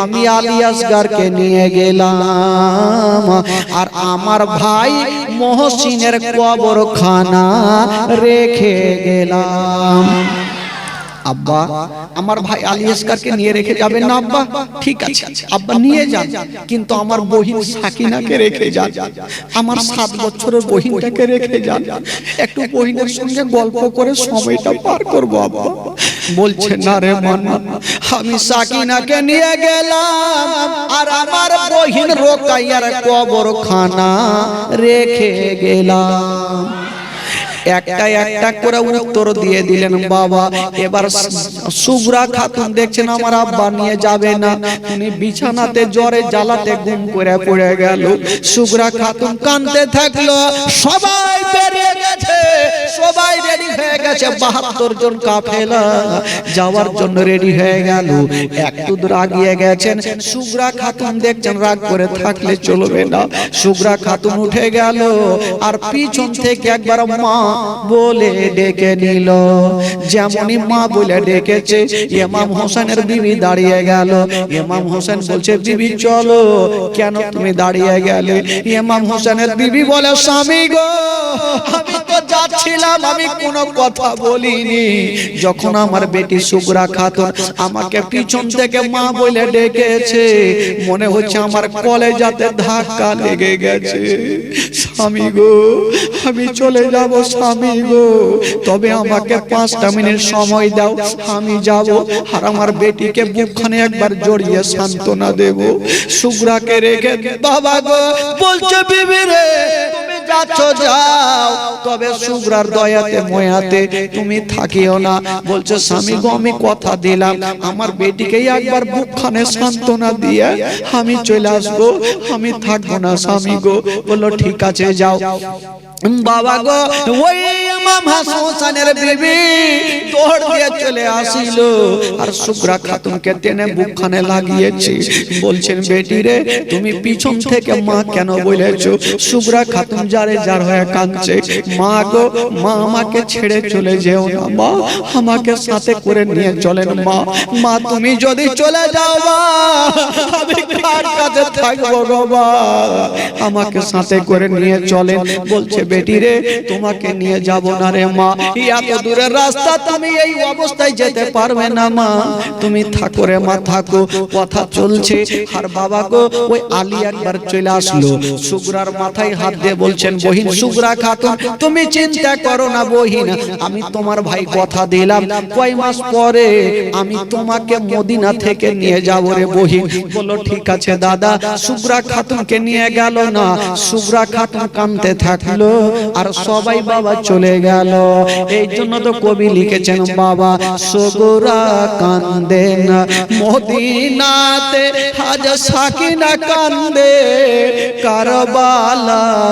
আমি আলী আসগরকে নিয়ে গেলাম, আর আমার ভাই মহসিনের কবরখানা রেখে গেলাম। আব্বা আমার ভাই আলী আসগরকে নিয়ে রেখে যাবেন না আব্বা? ঠিক আছে আব্বা নিয়ে যান, কিন্তু আমার বহিন সাকিনাকে রেখে যান, আমার 7 বছরের বহিনটাকে রেখে যান, একটু বহিনের সঙ্গে গল্প করে সময়টা পার করব আব্বা। বলছে, না রে মা, আমি সাকিনাকে নিয়ে গেলাম আর আমার বহিন রোকাইয়ার কবরখানা রেখে গেলাম। একটা একটা করে উত্তর দিয়ে দিলেন বাবা। এবার সুগরা খাতুন দেখছেন আমার আব্বা নিয়ে যাবে না, উনি বিছানাতে জ্বরে জ্বালাতে গুম করে পড়ে গেল। সুগরা খাতুন কাঁদতে থাকলো। সবাই বেরিয়ে গেছে, সবাই রেডি হয়ে গেছে, 72 জন কাফেলা যাওয়ার জন্য রেডি হয়ে গেল। একটু দূর আগিয়ে গেছেন, সুগরা খাতুন দেখছেন রাগ করে থাকলে চলবে না। সুগরা খাতুন উঠে গেল আর পিছন থেকে একবার মা বলে ডেকে নিল। যেমনই মা বলে ডেকেছে, ইমাম হোসেনের বিবি দাঁড়িয়ে গেল। ইমাম হোসেন বলছে, বিবি চলো। কেন তুমি দাঁড়িয়ে গেলে? ইমাম হোসেনের বিবি বলে, স্বামী গো, আমি তো যাচ্ছিলাম, আমি কোনো কথা বলিনি। যখন আমার বেটি সুগরা খাতুন আমাকে পিছন থেকে মা বলে ডেকেছে, মনে হচ্ছে আমার কলেজাতে ধাক্কা লেগে গেছে। স্বামী গো, আমি চলে যাব স্বামী গো, তবে আমাকে 5টা মিনিট সময় দাও, আমি যাব আর আমার বেটিকে বুকখানে একবার জড়িয়ে সান্ত্বনা দেব। সুগরাকে রেখে বাবা গো বলছে, বিবি রে তুমি যাচ্ছ যাও, তবে শুভ্রার দয়াতে ময়াতে তুমি থাকিও না। বলছে স্বামী গো আমি কথা দিলাম আমার বেটিকে একবার বুকখানে সান্ত্বনা দিয়ে আমি চলে আসবো, আমি থাকবো না স্বামী গো। বললো ঠিক আছে যাও। বাবা গো ওই ইমাম হাসানের বিবি দৌড় দিয়ে চলে আসিল আর শুভ্রা খাতুনকে টেনে বুকখানে লাগিয়েছে। বলছেন বেটি রে তুমি পিছন থেকে মা কেন বলেছো? শুভ্রা খাতুন যারে যার হয়ে কাঁদছে, মা গো মা আমাকে ছেড়ে চলে যেও না মা, আমাকে সাথে করে নিয়ে চলেন মা। মা তুমি যদি চলে যাও মা আমি কার কাছে থাকবো গো মা, আমাকে সাথে করে নিয়ে চলেন। বলছে বেটি রে তোমাকে নিয়ে যাব না রে মা, এত দূরের রাস্তা তুমি এই অবস্থায় যেতে পারবে না মা, তুমি থাকো রে মা থাকো। কথা চলছে আর বাবা গো ওই আলী একবার চলে আসলো, শুভ্রার মাথায় হাত দিয়ে বলছেন বহিন শুভ্রা খাতুন তুমি চিন্তা করো না বহিন, আমি তোমার ভাই কথা দিলাম কয় মাস পরে আমি তোমাকে মদিনা থেকে নিয়ে যাব রে বহিন। বললো ঠিক আছে দাদা। শুভ্রা খাতুনকে নিয়ে গেল না, শুভ্রা খাতুন কাঁদতে থাকলো আর সবাই বাবা চলে গেল। এই জন্য তো কবি লিখেছেন বাবা শুভ্রা কান্দে না মদিনাতে আজ সাকিনা কান্দে কারবালায়,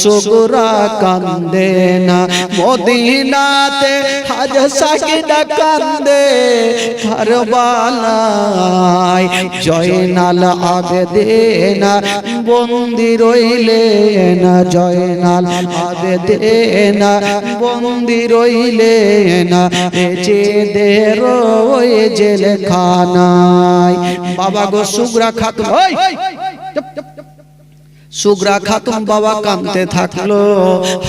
শুভ্রা কান্দে না মদিনাতে আজ সাকিনা কান্দে কারবালায়, জয়নাল আবেদিন বন্দি রইলেন, জয়নাল আবেদিন বন্দি রইলেন যে দের ওই জেলখানায়। বাবা গো শুভ্রা খাতুন শুভ্রা খাতুন বাবা কাঁদতে থাকলো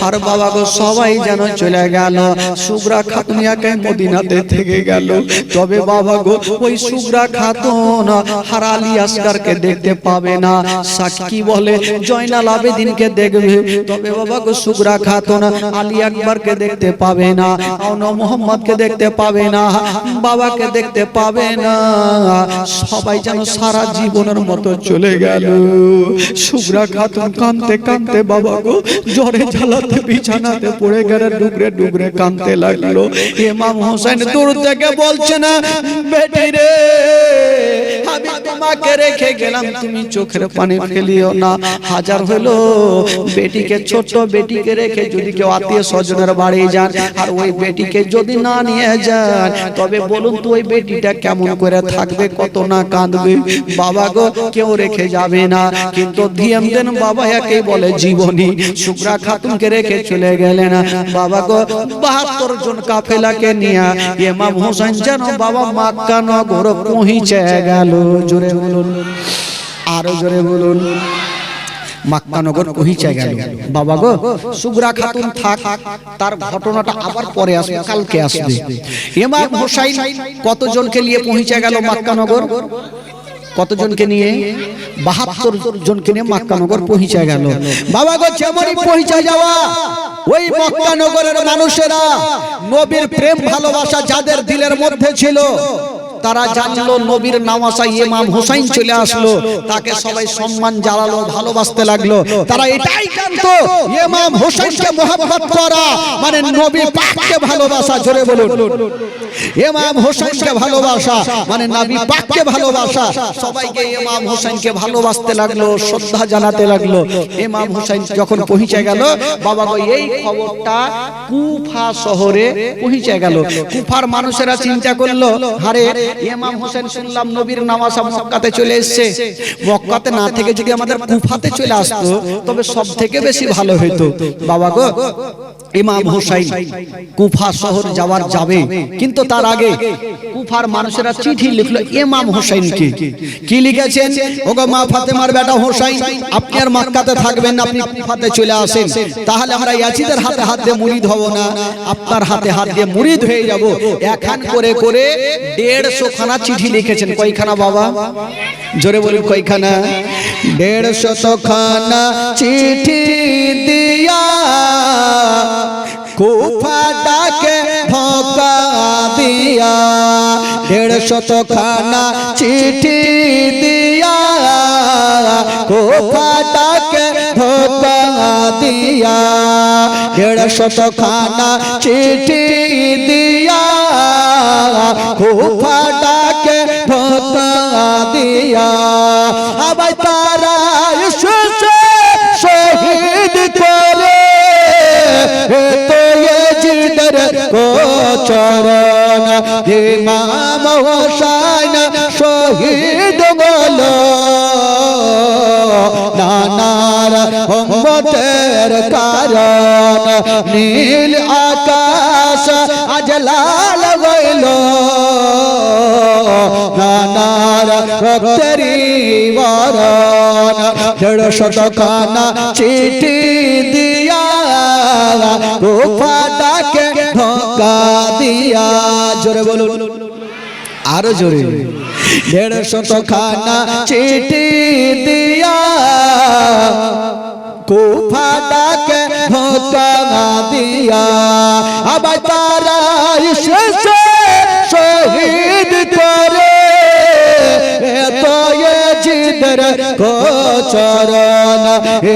আর বাবা গো সবাই যেন চলে গেল, শুভ্রা খাতুন একা মদিনাতে থেকে গেল। তবে বাবা গো ওই শুভ্রা খাতুন আর আলী আসগারকে দেখতে পাবে না, সাক্ষী বলে জয়নাল আবেদিনকে দেখবে, তবে বাবা গো শুভ্রা খাতুন আলী আকবরকে দেখতে পাবে না, আওনা মোহাম্মদকে দেখতে পাবে না, বাবাকে দেখতে পাবে না। সবাই যেন সারা জীবনের মতো চলে গেল। শুভ্রা খাতুন কাঁদতে কাঁদতে বাবা গো জ্বরে জ্বালাতে বিছানাতে পড়ে গেলে ডুবরে ডুবরে কাঁদতে লাগলো। ইমাম হোসেন দূর থেকে বলছে না বেটি রে আমি তোমাকে রেখে গেলাম তুমি চোখের পানি ফেলিও না। হাজার হলো বেটিকে ছোট বেটিকে রেখে যদি কেউ আত্মীয় স্বজনের বাড়ি যান আর ওই বেটিকে যদি না নিয়ে যান তবে বলুন তো ওই বেটিটা কেমন করে থাকবে, কত না কাঁদবে। বাবা গো কেউ রেখে যাবে না, কিন্তু ধিয়ান দেন বাবা একেই বলে জীবনী। শুভ্রা খাতুনকে রেখে চলে গেলেন বাবা গো ৭২ জন কাফেলাকে নিয়ে ইমাম হোসেন যেন বাবা মক্কা নগর পৌঁছে গেল। জোরে বলুন, আরো জোরে বলুন, মক্কা নগর পৌঁছে গেল। বাবা গো শুভ্রা খাতুন থাক, তার ঘটনাটা আবার পরে আসবে, কালকে আসবে। ইমাম হোসেন কতজনকে নিয়ে পৌঁছে গেল মক্কা নগর? কতজনকে নিয়ে? ৭২ জনকে নিয়ে মক্কা নগর পৌঁছে গেল। বাবা গো যেমনই পৌঁছে যাওয়া ওই মক্কা নগরের মানুষেরা নবীর প্রেম ভালোবাসা যাদের দিলের মধ্যে ছিল তারা জানলো নবীর নামাসা ইমাম হোসেন চলে আসলো, তাকে সবাই সম্মান জানালো, ভালোবাসতে লাগলো। তারা এটাই জানতো ইমাম হোসেনকে মহব্বত করা মানে নবী পাককে ভালোবাসা। জোরে বলুন, ইমাম হোসেনকে ভালোবাসা মানে নবী পাককে ভালোবাসা। সবাইকে ইমাম হোসেনকে ভালোবাসতে লাগলো, শ্রদ্ধা জানাতে লাগলো। ইমাম হোসেন যখন পৌঁছে গেল বাবা গো এই খবরটা কুফা শহরে পৌঁছে গেল। কুফার মানুষেরা চিন্তা করলো আরে ইমাম হোসেন শুনলাম নবীর নামাজ মক্কাতে চলে এসেছে, মক্কাতে না থেকে যদি আমাদের কুফাতে চলে আসতো তবে সব থেকে বেশি ভালো হতো। বাবা গো ইমাম হোসেন কুফা শহর যাওয়ার যাবে, কিন্তু তার আগে কুফার মানুষেরা চিঠি লিখলো ইমাম হোসেনকে। কি লিখেছেন? ওগো মা ফাতেমার বেটা হোসেন আপনি আর মক্কাতে থাকবেন না, আপনি কুফাতে চলে আসেন, তাহলে আমরা ইয়াজিদের হাতে হাত দিয়ে মুরিদ হব না, আপনার হাতে হাত দিয়ে মুরিদ হয়ে যাব। এখন করে করে ১৫০ খানা চিঠি লিখেছেন। কয়খানা বাবা? জোরে বলুন কয়খানা? ১৫০ খানা চিঠি দিয়া কুফাটাকে ধোঁকা দিয়া, ১৫০ খানা চিঠি দিয়া কুফাটাকে ধোঁকা দিয়া 150 খানা চিঠি দিয়া কুফা ডাকে ধোকা দিয়া আবার তারা এসেছে শহীদ করে তো জিদের গোচরণ ইমাম হোসেন শহীদ বলো নানার উম্মতের কারণ নীল আকাশ আজ লাল হইল নানার রক্তেরি বরণ 150 খানা চিঠি দিয়া কুফা ডাকে ধোকা দিয়া জোরে বলুন আরো জোরে 150 খানা চিঠি দিয়া কুফা ডাকে ধোকা দিয়া আবার তারা এসেছে শহীদ করে তো জিদের গোচরণ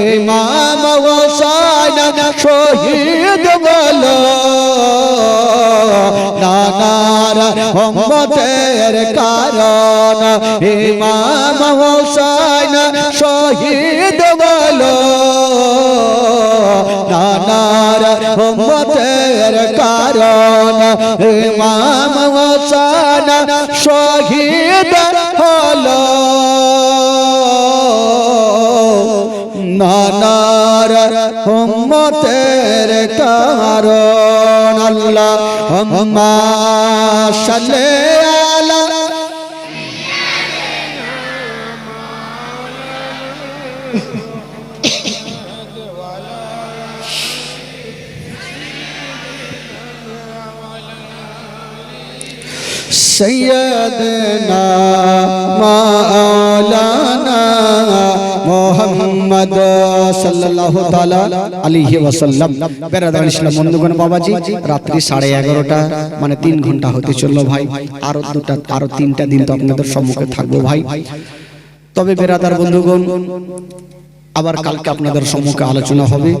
ইমাম হোসেন শহীদ বলো নানার উম্মতের কারণ ইমাম হোসেন শহীদ বলো নানার উম্মতের কারণ ইমাম হোসেন শহীদ হলো নানার উম্মতের কারণ আল্লাহুম্মা সাল্লি আলা سيدنا مولانا محمد صلى الله تعالى عليه وسلم বেরাদার ইসলাম বন্ধুগণ বাবাজি রাত্রি 11:30টা মানে 3 ঘন্টা হতে চললো ভাই আরো 3টা দিন তো আপনাদের সম্মুখে থাকবো ভাই তবে বেরাদার বন্ধুগণ আবার কালকে আপনাদের সম্মুখে আলোচনা হবে